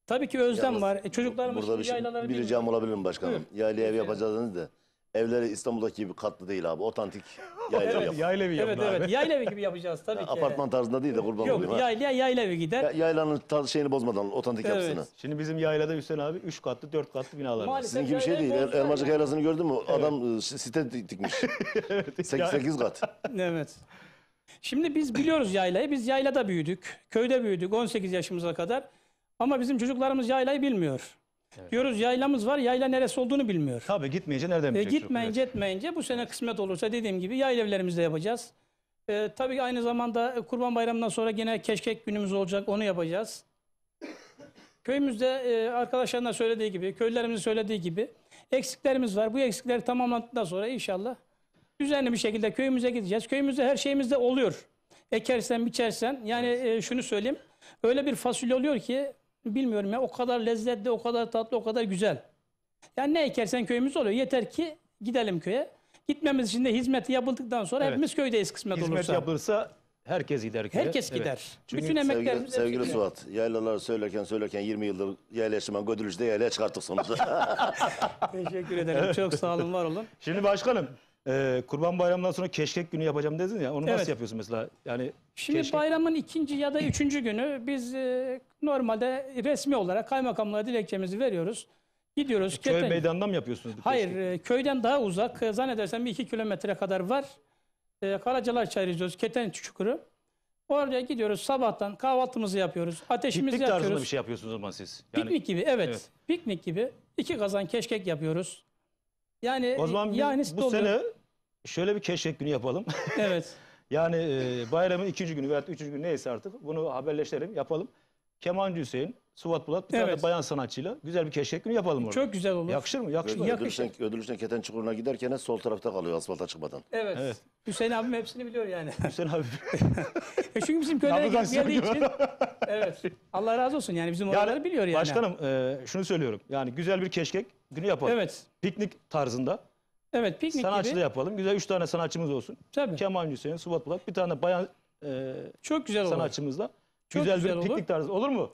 Tabii ki özlem Yalnız var. Çocuklarımız burada yaylaları bir ricam olabilir mi başkanım? Buyur. Yayla ev yapacağız de. Evleri İstanbul'daki gibi katlı değil abi. Otantik yayla ev Evet, yap. Yayla evi yapın Evet abi. evet. Yayla evi gibi yapacağız tabii ki. Apartman tarzında değil de kurban Yok olayım ha. yayla evi gider. Yaylanın şeyini bozmadan otantik Evet. yapısını. Şimdi bizim yaylada Hüseyin abi 3 katlı 4 katlı binalar var. Maalesef Sizin gibi şey değil. yaylayı bozdular Elmacık ya. yaylasını gördün mü? Adam site dikmiş. 8 kat. Evet. Şimdi biz biliyoruz yaylayı. Biz yaylada büyüdük. Köyde büyüdük 18 yaşımıza kadar. Ama bizim çocuklarımız yaylayı bilmiyor. Diyoruz yaylamız var. Yayla neresi olduğunu bilmiyor. Tabii gitmeyince nereden bilecek? Gitmeyince etmeyince bu sene kısmet olursa dediğim gibi yayla evlerimizde yapacağız. Tabii aynı zamanda Kurban Bayramı'ndan sonra yine keşkek günümüz olacak. Onu yapacağız. Köyümüzde arkadaşların da söylediği gibi, köylülerimizin söylediği gibi eksiklerimiz var. Bu eksikleri tamamlandıktan sonra inşallah düzenli bir şekilde köyümüze gideceğiz. Köyümüzde her şeyimiz de oluyor. Ekersen, biçersen. Yani şunu söyleyeyim. Öyle bir fasulye oluyor ki bilmiyorum ya o kadar lezzetli, o kadar tatlı, o kadar güzel. Yani ne ekersen köyümüz oluyor. Yeter ki gidelim köye. Gitmemiz için de hizmeti yapıldıktan sonra Evet. hepimiz köydeyiz kısmet Hizmet olursa. yapılırsa herkes gider köye. Herkes Evet. gider. Çünkü Bütün emeklerimiz Sevgili hepsi gider. Suat, yaylalar söylerken 20 yıldır yayla yaşaman Gödülücü'de yaylaya çıkarttık sonuçta. Teşekkür ederim. Çok sağ olun, var olun. Şimdi başkanım Kurban Bayramı'ndan sonra keşkek günü yapacağım dedin ya. Onu nasıl Evet. yapıyorsun mesela? Yani Şimdi keşkek- bayramın 2. ya da 3. günü biz normalde resmi olarak kaymakamlığa dilekçemizi veriyoruz. Gidiyoruz. köy meydanında mı yapıyorsunuz? bu Hayır, keşkek? köyden daha uzak. Zannedersem bir 2 kilometre kadar var. Karacalar Çayırı diyoruz, Keten Çukuru. Oraya gidiyoruz sabahtan kahvaltımızı yapıyoruz. Ateşimizi Piknik tarzında yapıyoruz. bir şey yapıyorsunuz o zaman siz. Piknik gibi evet. Evet. Piknik gibi. 2 kazan keşkek yapıyoruz. Yani O zaman biz yani bu sene şöyle bir keşkek günü yapalım. Evet. Yani bayramın 2. günü veya 3. günü neyse artık bunu haberleştirelim, yapalım. Kemancı Hüseyin, Suat Bulat, bir tane Evet. de bayan sanatçıyla güzel bir keşkek günü yapalım orada. Çok güzel olur. Yakışır mı? Yakışır mı? Ödülüşten Keten Çukuru'na giderken sol tarafta kalıyor asfalta çıkmadan. Evet. Evet. Hüseyin abim hepsini biliyor yani. Hüseyin abi. Çünkü bizim köylere Nabızdan geldiği için. söylüyor. Evet. Allah razı olsun yani bizim oraları biliyor yani. Başkanım şunu söylüyorum. Yani güzel bir keşkek günü yapalım. Evet. Piknik tarzında. Evet, piknik Sanatçı gibi. da yapalım. Güzel 3 tane sanatçımız olsun. Tabii. Kemal Hüseyin, Suat Bulat, bir tane bayan Çok güzel olur. sanatçımızla. Çok Güzel, güzel bir olur. piknik tarzı. Olur mu?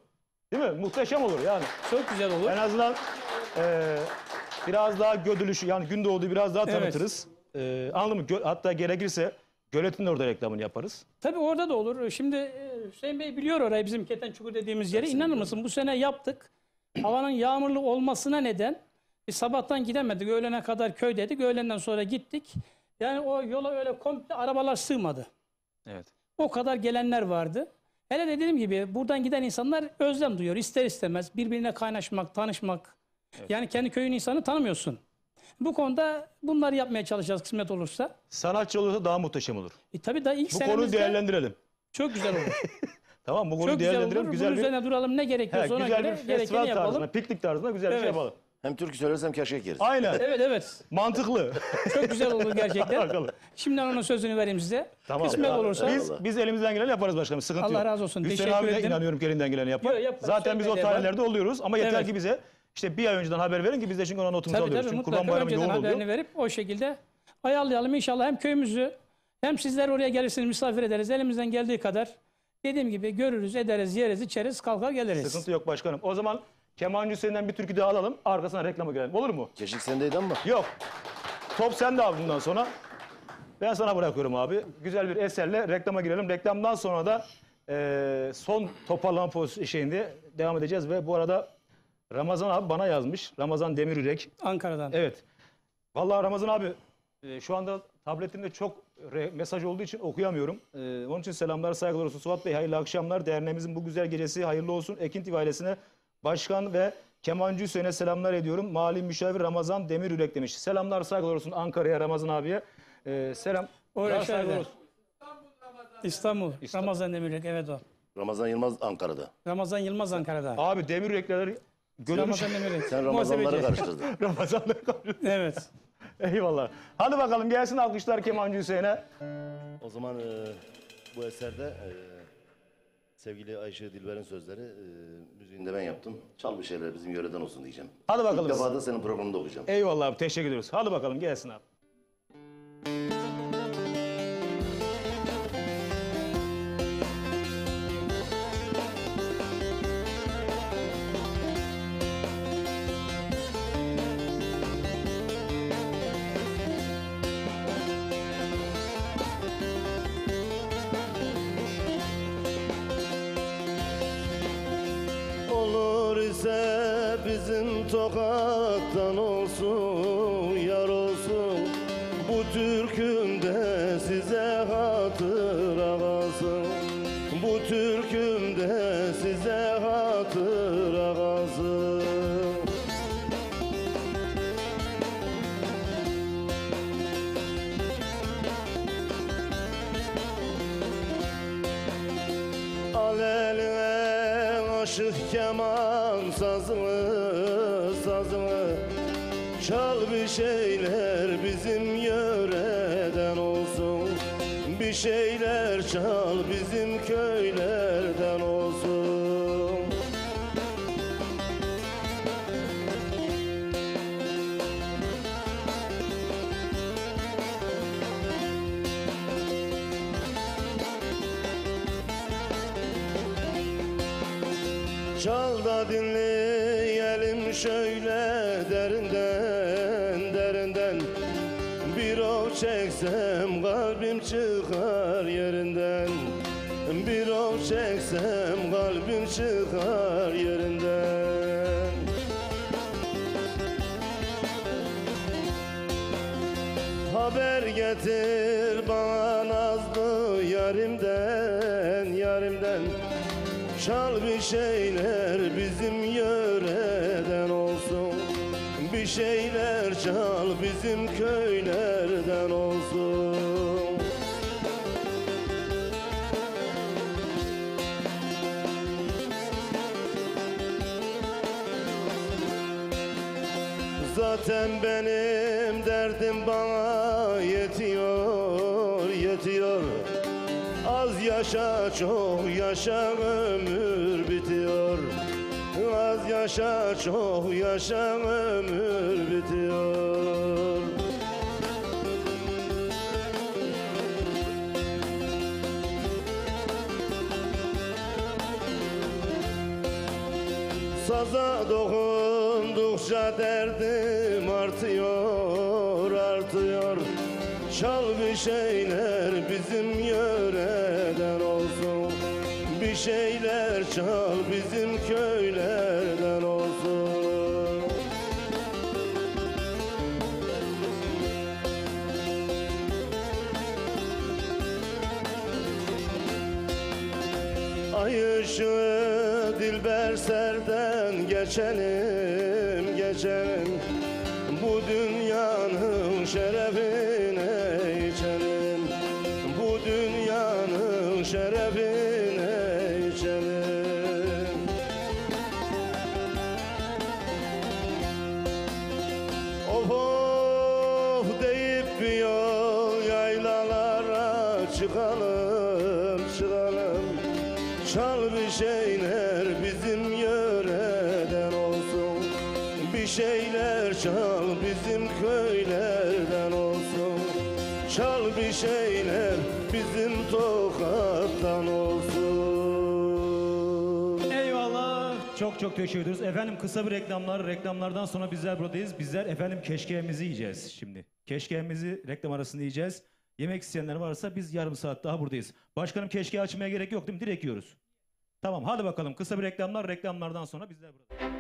Değil mi? Muhteşem olur yani. Çok güzel olur. En azından biraz daha Gödülüşü yani Gündoğdu'yu biraz daha Evet. tanıtırız. Anladın mı? Hatta gerekirse Gölet'in de orada reklamını yaparız. Tabii orada da olur. Şimdi Hüseyin Bey biliyor orayı, bizim Keten Çukur dediğimiz yeri. İnanır mısın bu sene yaptık. Havanın yağmurlu olmasına neden sabahtan gidemedik. Öğlene kadar köydeydik. Öğlenden sonra gittik. Yani o yola öyle komple arabalar sığmadı. Evet. O kadar gelenler vardı. Hele de dediğim gibi buradan giden insanlar özlem duyuyor. İster istemez birbirine kaynaşmak, tanışmak. Yani kendi köyün insanı tanımıyorsun. Bu konuda bunları yapmaya çalışacağız kısmet olursa. Sanatçı olursa daha muhteşem olur. Tabii da ilk Bu konuyu senemizde değerlendirelim. çok güzel olur. Tamam bu konuyu Çok güzel değerlendirelim. olur. Güzel Bunun bir, üzerine duralım. Ne gerekiyorsa ona güzel göre bir gerekeni festival yapalım. tarzında, piknik tarzında güzel bir şey Evet. yapalım. Hem türkü söylersem keşkek yeriz. Aynen. Evet. Mantıklı. Çok güzel olur gerçekten. Bakalım. Şimdiden onun sözünü vereyim size. Tamam. Kısmet olursa. Biz elimizden geleni yaparız başkanım. Sıkıntı Allah yok. razı olsun. Hüseyin Teşekkür abi de ederim. inanıyorum ki elinden geleni yapar. Yok, yaparız. Zaten biz o Söylemeye tarihlerde oluyoruz ama yeter Evet. ki bize işte bir ay önceden haber verin ki biz de çünkü ona notumuzu Tabii alıyoruz. tabii Çünkü Kurban mutlaka Bayramı önceden yoğun haberini oluyor. verip o şekilde ayarlayalım. İnşallah hem köyümüzü hem sizler oraya gelirsiniz, misafir ederiz. Elimizden geldiği kadar dediğim gibi görürüz, ederiz, yeriz, içeriz, kalkar geliriz. Sıkıntı yok başkanım. O zaman Kemal Hüseyin'den bir türkü daha alalım. Arkasına reklama girelim. Olur mu? Keşik sendeydi ama. Yok. Top sende abi bundan sonra. Ben sana bırakıyorum abi. Güzel bir eserle reklama girelim. Reklamdan sonra da son toparlama şeyinde devam edeceğiz. Ve bu arada Ramazan abi bana yazmış. Ramazan Demirürek. Ankara'dan. Evet. Vallahi Ramazan abi şu anda tabletimde çok mesaj olduğu için okuyamıyorum. Onun için selamlar, saygılar olsun. Suat Bey hayırlı akşamlar. Derneğimizin bu güzel gecesi hayırlı olsun. Ekin TV ailesine, başkan ve Kemancı Hüseyin'e selamlar ediyorum. Mali Müşavir Ramazan Demirürek demiş. Selamlar, saygılar olsun Ankara'ya, Ramazan abiye. Selam. Oraya Saygılar şöyle. olsun. İstanbul. Ramazan Demirek, evet o. Ramazan Yılmaz Ankara'da. Ramazan Yılmaz Ankara'da. Abi Demirürekler Ramazan Demirek. Sen Ramazanları Muhasebeci. karıştırdın. Ramazanları karıştırdın. Evet. Eyvallah. Hadi bakalım gelsin alkışlar Kemancı Hüseyin'e. O zaman bu eserde sevgili Ayşe Dilber'in sözleri müziğini de ben yaptım. Çal bir şeyler bizim yöreden olsun diyeceğim. Hadi bakalım. İlk defa da senin programında okuyacağım. Eyvallah abi, teşekkür ediyoruz. Hadi bakalım gelsin abi. Olur ise bizim Tokat'tan olsun, yar olsun. Bu türkümde size hatıra kalsın. Bu türkümde size hatıra kalsın. Al eline aşık keman sazını, sazını. Çal bir şeyler bizim yöreden olsun. Bir şeyler çal bizim köylerden olsun. Çal da dinleyelim şöyle derinden, derinden. Bir ov çeksem kalbim çıkar yerinden. Bir ov çeksem kalbim çıkar yerinden. Haber getir bana nazlı yarimden, yarimden. Çal bir şeyler bizim yöreden olsun. Bir şeyler çal bizim köylerden olsun. Zaten benim derdim bana yetiyor, yetiyor. Az yaşa çok yaşa ömür bitiyor. Az yaşa çok yaşa ömür bitiyor. Saza dokundukça derdim artıyor, artıyor. Çal bir şeyler bizim yöreden olsun. Bir şeyler çal bizim köylerden olsun. Ay ışığı dilber serden geçelim, geçelim. Bu dünyanın şerefine içelim. Bu dünyanın şerefine içelim. Of of deyip bir yol yaylalara çıkalım, çıkalım. Çal bir şeyler bizim yöreden olsun. Bir şeyler çal bizim köylerden olsun. Çal bir şeyler bizim Tokat'tan olsun. Eyvallah. Çok çok teşekkür ediyoruz. Efendim kısa bir reklamlardan sonra bizler buradayız. Bizler efendim keşkeğimizi yiyeceğiz şimdi. Keşkeğimizi reklam arasında yiyeceğiz. Yemek isteyenler varsa biz yarım saat daha buradayız. Başkanım keşkeği açmaya gerek yok değil mi? Direkt yiyoruz. Tamam hadi bakalım kısa bir reklamlardan sonra bizler buradayız.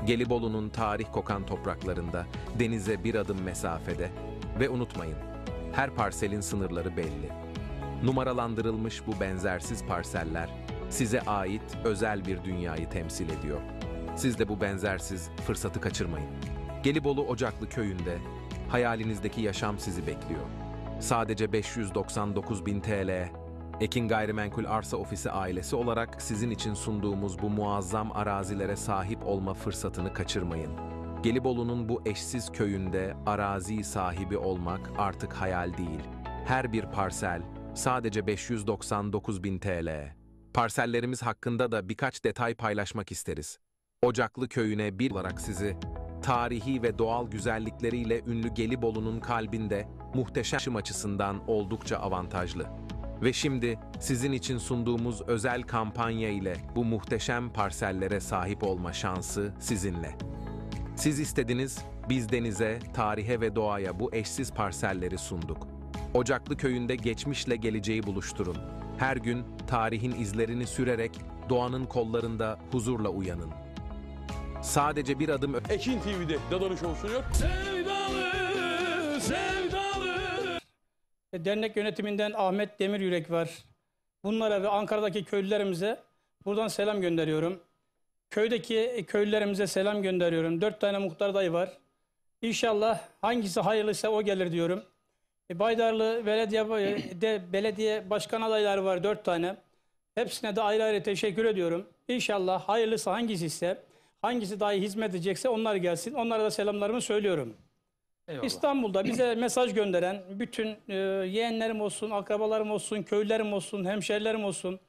Gelibolu'nun tarih kokan topraklarında, denize bir adım mesafede ve unutmayın, her parselin sınırları belli. Numaralandırılmış bu benzersiz parseller, size ait özel bir dünyayı temsil ediyor. Siz de bu benzersiz fırsatı kaçırmayın. Gelibolu Ocaklı Köyü'nde hayalinizdeki yaşam sizi bekliyor. Sadece 599.000 TL, Ekin Gayrimenkul Arsa Ofisi ailesi olarak sizin için sunduğumuz bu muazzam arazilere sahip olma fırsatını kaçırmayın. Gelibolu'nun bu eşsiz köyünde arazi sahibi olmak artık hayal değil. Her bir parsel sadece 599.000 TL. Parsellerimiz hakkında da birkaç detay paylaşmak isteriz. Ocaklı Köyü'ne bir olarak sizi tarihi ve doğal güzellikleriyle ünlü Gelibolu'nun kalbinde muhteşem açısından oldukça avantajlı. Ve şimdi sizin için sunduğumuz özel kampanya ile bu muhteşem parsellere sahip olma şansı sizinle. Siz istediniz, biz denize, tarihe ve doğaya bu eşsiz parselleri sunduk. Ocaklı Köyü'nde geçmişle geleceği buluşturun. Her gün tarihin izlerini sürerek doğanın kollarında huzurla uyanın. Sadece bir adım Ekin TV'de Dadanış olsun yok. Sevdalı, sevdalı. Dernek yönetiminden Ahmet Demiryürek var. Bunlara ve Ankara'daki köylülerimize buradan selam gönderiyorum. Köydeki köylülerimize selam gönderiyorum. 4 tane muhtar dayı var. İnşallah hangisi hayırlıysa o gelir diyorum. Baydarlı belediye başkan adayları var 4 tane. Hepsine de ayrı ayrı teşekkür ediyorum. İnşallah hayırlısı hangisi ise, hangisi daha iyi hizmet edecekse onlar gelsin. Onlara da selamlarımı söylüyorum. Eyvallah. İstanbul'da bize mesaj gönderen bütün yeğenlerim olsun, akrabalarım olsun, köylülerim olsun, hemşerilerim olsun,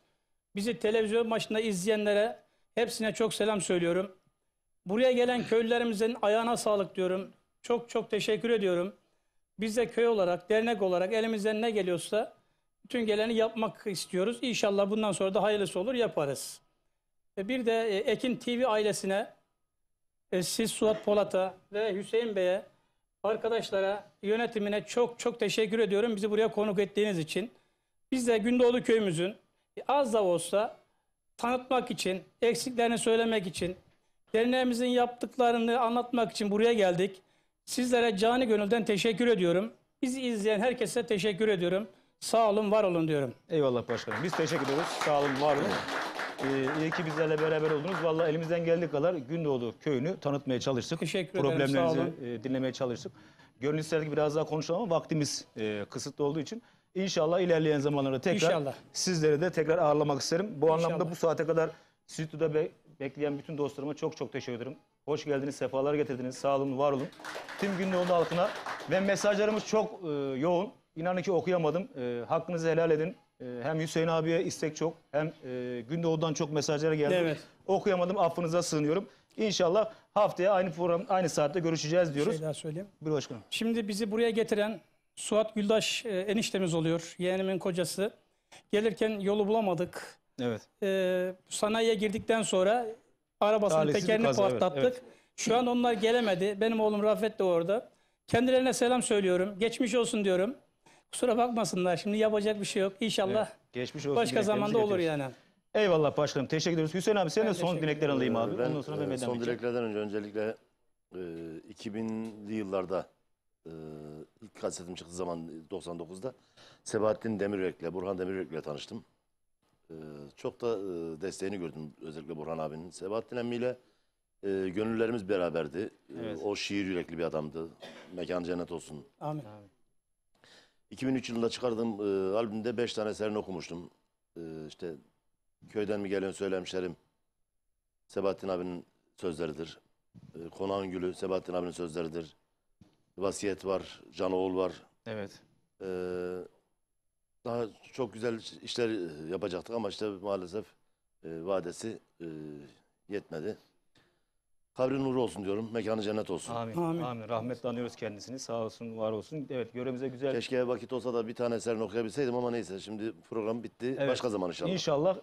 bizi televizyon başında izleyenlere hepsine çok selam söylüyorum. Buraya gelen köylülerimizin ayağına sağlık diyorum. Çok çok teşekkür ediyorum. Biz de köy olarak, dernek olarak elimizden ne geliyorsa bütün geleni yapmak istiyoruz. İnşallah bundan sonra da hayırlısı olur, yaparız. Bir de Ekin TV ailesine, siz Suat Polat'a ve Hüseyin Bey'e, arkadaşlara, yönetimine çok çok teşekkür ediyorum bizi buraya konuk ettiğiniz için. Biz de Gündoğdu köyümüzün az da olsa tanıtmak için, eksiklerini söylemek için, derneğimizin yaptıklarını anlatmak için buraya geldik. Sizlere canı gönülden teşekkür ediyorum. Bizi izleyen herkese teşekkür ediyorum. Sağ olun, var olun diyorum. Eyvallah başkanım. Biz teşekkür ediyoruz. Sağ olun, var olun. İyi ki bizlerle beraber oldunuz. Vallahi elimizden geldiği kadar Gündoğdu köyünü tanıtmaya çalıştık. Teşekkür ederim, Problemlerinizi sağ olun. dinlemeye çalıştık. Gönül isterdik biraz daha konuşalım ama vaktimiz kısıtlı olduğu için İnşallah ilerleyen zamanlarda tekrar İnşallah. sizleri de tekrar ağırlamak isterim. Bu anlamda İnşallah. bu saate kadar stüdyoda bekleyen bütün dostlarıma çok teşekkür ederim. Hoş geldiniz, sefalar getirdiniz. Sağ olun, var olun. Tüm Gündoğdu halkına ve mesajlarımız çok yoğun. İnanın ki okuyamadım. Hakkınızı helal edin. Hem Hüseyin abiye istek çok hem Gündoğdu'dan çok mesajlar geldi. Evet. Okuyamadım, affınıza sığınıyorum. İnşallah haftaya aynı program, aynı saatte görüşeceğiz diyoruz. Bir şey daha söyleyeyim. Buyur başkanım. Şimdi bizi buraya getiren Suat Güldaş eniştemiz oluyor. Yeğenimin kocası. Gelirken yolu bulamadık. Evet. Sanayiye girdikten sonra arabasının Talihsiz bir tekerini kaza, evet, patlattık. evet. Şu an onlar gelemedi. Benim oğlum Rafet de orada. Kendilerine selam söylüyorum. Geçmiş olsun diyorum. Kusura bakmasınlar. Şimdi yapacak bir şey yok. İnşallah Geçmiş olsun, başka dileklerimizi zamanda olur getiriyoruz. yani. Eyvallah başkanım. Teşekkür ediyoruz. Hüseyin abi senin de son teşekkür dileklerini alayım abi. Ben Ondan sonra Mehmet'den son geçeceğim. dileklerden önce öncelikle 2000'li yıllarda ilk kasetim çıktığı zaman 99'da Sebahattin Demiryük'le, Burhan Demiryük'le tanıştım. Çok da desteğini gördüm özellikle Burhan abinin. Sebahattin emmiyle gönüllerimiz beraberdi. Evet. O şiir yürekli bir adamdı. Mekan cennet olsun. Amin. 2003 yılında çıkardığım albümde 5 tane eserini okumuştum. İşte Köyden mi geliyorsun söylemişlerim. Sebahattin abinin sözleridir. Konağın Gülü Sebahattin abinin sözleridir. Vasiyet var, Can Oğul var. Evet. Daha çok güzel işler yapacaktık ama işte maalesef vadesi yetmedi. Kabri nuru olsun diyorum. Mekanı cennet olsun. Amin. Amin. Rahmetle anıyoruz kendisini. Sağ olsun, var olsun. Evet, görevimize güzel. Keşke vakit olsa da bir tane eserini okuyabilseydim ama neyse. Şimdi program bitti. Evet. Başka zaman inşallah. İnşallah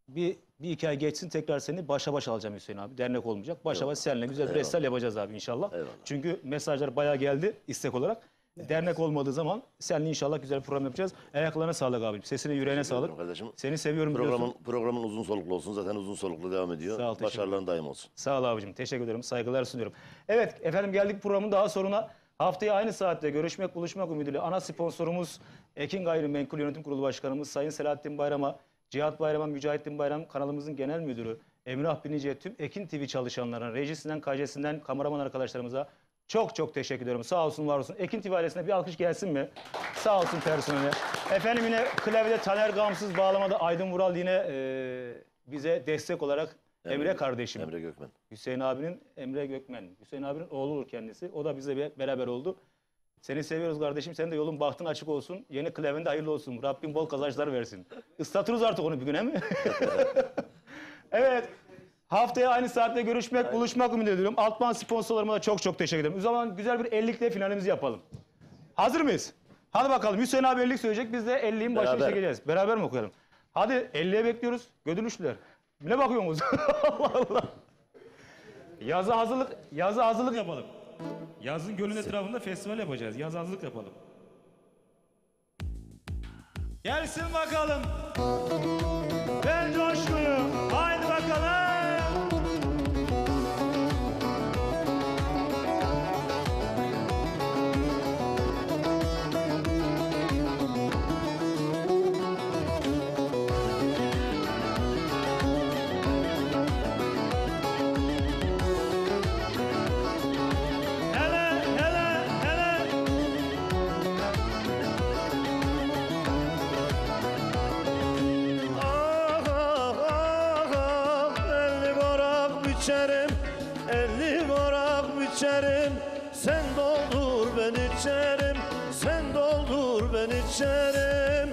bir iki ay geçsin tekrar seni başa baş alacağım Hüseyin abi. Dernek olmayacak. Başa baş seninle güzel bir Eyvallah. resital yapacağız abi inşallah. Eyvallah. Çünkü mesajlar bayağı geldi istek olarak. Dernek olmadığı zaman seninle inşallah güzel bir program yapacağız. Ayaklarına sağlık abim. Sesine yüreğine Teşekkür sağlık. ederim kardeşim. Seni seviyorum biliyorsun. Programın uzun soluklu olsun. Zaten uzun soluklu devam ediyor. Sağ ol, teşekkür Başarıların daim olsun. Sağ ol abicim. Teşekkür ederim. Saygılar sunuyorum. Evet efendim geldik programın daha sonuna. Haftaya aynı saatte görüşmek, buluşmak ümidiyle ana sponsorumuz Ekin Gayrimenkul Yönetim Kurulu Başkanımız Sayın Selahattin Bayram'a, Cihat Bayram'a, Mücahittin Bayram kanalımızın genel müdürü Emrah Binici'ye, tüm Ekin TV çalışanlarına, rejisinden, KJ'sinden, kameraman arkadaşlarımıza çok teşekkür ediyorum. Sağ olsun, var olsun. Ekin TV ailesine bir alkış gelsin mi? Sağ olsun personele. Efendim yine klavyede Taner Gamsız, bağlamada Aydın Vural yine bize destek olarak Emre kardeşim. Emre Gökmen. Hüseyin abinin Emre Gökmen. Hüseyin abinin oğlu olur kendisi. O da bizle beraber oldu. Seni seviyoruz kardeşim. Senin de yolun bahtın açık olsun. Yeni klavyende hayırlı olsun. Rabbim bol kazançlar versin. Islatırız artık onu bir gün, he mi? Evet. Haftaya aynı saatte görüşmek, buluşmak ümit ediyorum. Altman sponsorlarıma da çok teşekkür ederim. O zaman güzel bir 50'likle finalimizi yapalım. Hazır mıyız? Hadi bakalım. Hüseyin abi 50'lik söyleyecek. Biz de 50'nin başını Beraber. çekeceğiz. Beraber mi okuyalım? Hadi 50'ye bekliyoruz. Gödülüşlüler. Ne bakıyorsunuz? Allah Allah. Yazı hazırlık yapalım. Yazın gölün etrafında festival yapacağız. Yaz hazırlık yapalım. Gelsin bakalım. Ben coşkuyu. Haydi bakalım. Ah ah ah ah 50 gorak biçerim 50 gorak biçerim sen doldur ben içerim sen doldur ben içerim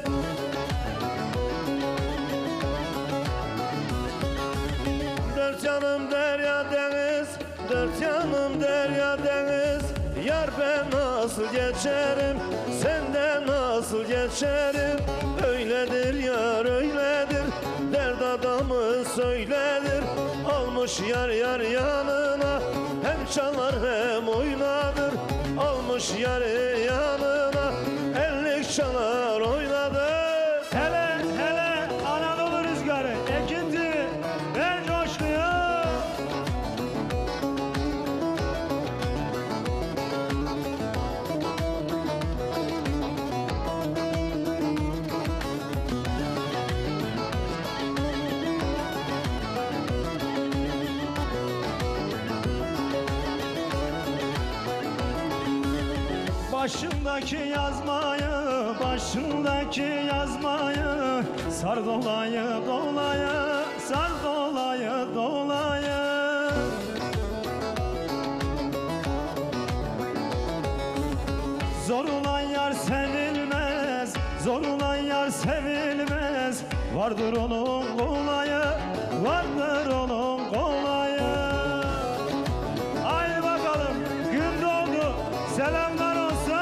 Dört yanım derya deniz dört yanım derya deniz yar ben nasıl geçerim senden nasıl geçerim öyledir yar öyledir dert adamı söylenir almış yar yar yanına hem çalar hem oynadır almış yar yanına ellik çalar oynadır Hele Anadolu rüzgarı ekinti ver coşkuyu. Başımdaki yazmayı sar dolayı dolayı, sar dolayı dolayı. Zor olan yar sevilmez, zor olan yar sevilmez. Vardır onun kolayı, vardır onun kolayı. Haydi bakalım, gün doğdu, selamlar olsun.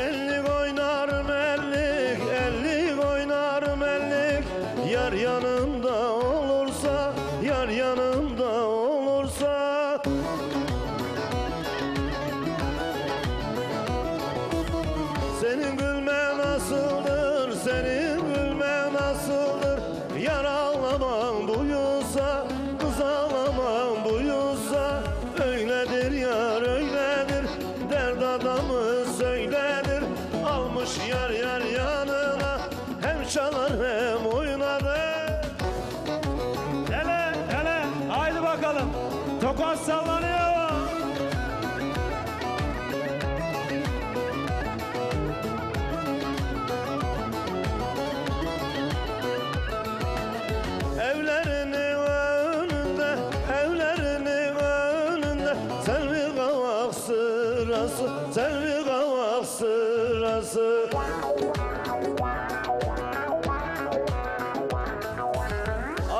Ellik oynarım ellik, ellik oynarım ellik. Yar yanımda olursa, yar yanımda olursa. Senin gülme nasıldır, senin gülme nasıldır? Yar ağlamam buyursa, kız ağlamam buyursa. Öyledir yar öyledir, dert adamı söyledir. Almış yar yar yanına, hem çalar hem oynadır. Hele hele, haydi bakalım, tokat sallanıyor. Evlerinin önünde, evlerinin önünde Selvi kavak sırası, Selvi kavak sırası.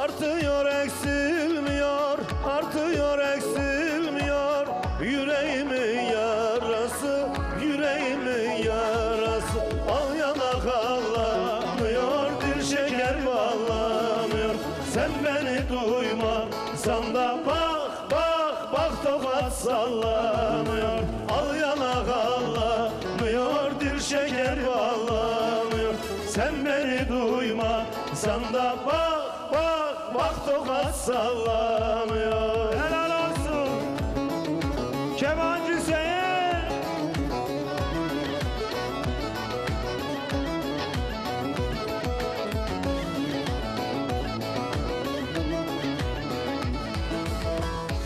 Artıyor eksilmiyor, artıyor eksilmiyor. Yüreğimin yarası, yüreğimin yarası. Al yanak ağlamıyor, bir şeker bağlamıyor. Sen beni duymasan da bak, bak, bak tokat sallanıyor. Al yanak ağlamıyor, bir şeker bağlamıyor. Sen beni duymasan da bak, bak, bak tokat sallanıyor. Helal olsun, Kemancı Hüseyin.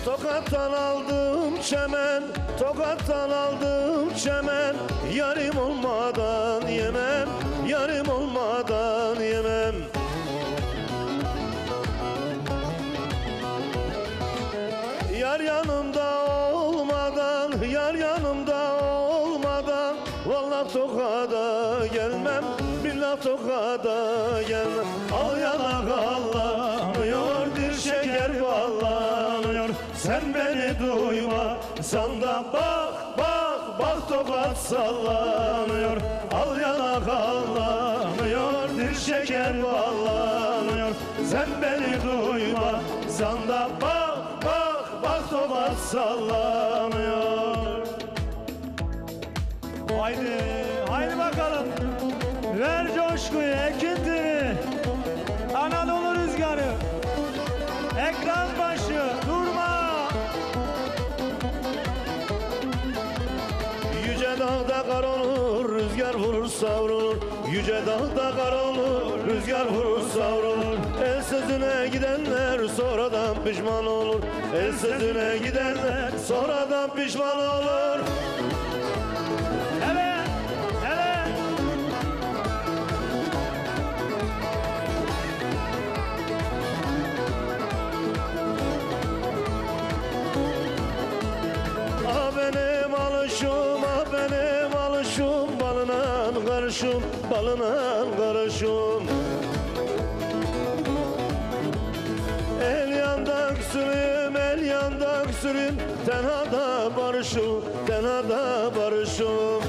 Tokattan aldım çemen, tokattan aldım çemen. Yarim olmadan yemem, yarim olmadan yemem. Yar yanımda olmadan, yar yanımda olmadan. Vallahi tokada gelmem, billah tokada gelmem. Al yanak ağlamıyor, bir şeker bağlamıyor. Sen beni duymasan da bak, bak, bak tokat sallanıyor. Al yanak ağlamıyor, bir şeker bağlamıyor. Sen beni duymasan da bak, bak, bak tokat sallanıyor. Haydi, haydi bakalım. Ver coşkuyu ekintini. Anadolu rüzgarı. Ekran başı, durma. Yüce dağda kar olur, rüzgar vurur savrulur. Yüce dağda kar olur, rüzgar vurur savrulur. El sözüne gidenler sonradan pişman olur. El sözüne gidenler sonradan pişman olur. Hele, hele. Ah benim alışım, ah benim alışım. Balına karışım, balına karışım. El yanda küsürüm, el yanda küsürüm. Tenhada barışım, tenhada barışım.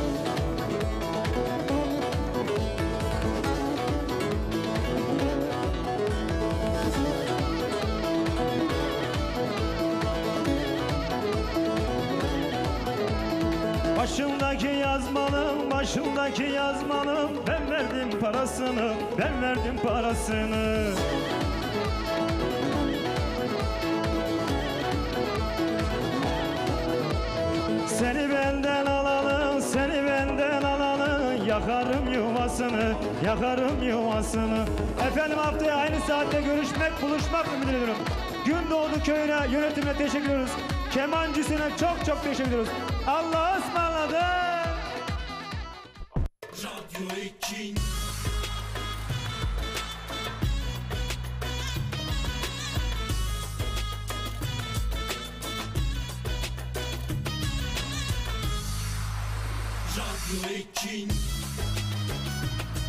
Başımdaki yazmalım, başımdaki yazmalım. Ben verdim parasını, ben verdim parasını. Seni benden alalım, seni benden alalım. Yakarım yuvasını, yakarım yuvasını. Efendim haftaya aynı saatte görüşmek, buluşmak ümit ediyorum. Gündoğdu Köyü'ne, yönetimine teşekkür ediyoruz. Kemancısına çok çok teşekkür ediyoruz. Allah'a ısmarladık. Radyo Ekin. Radyo Ekin.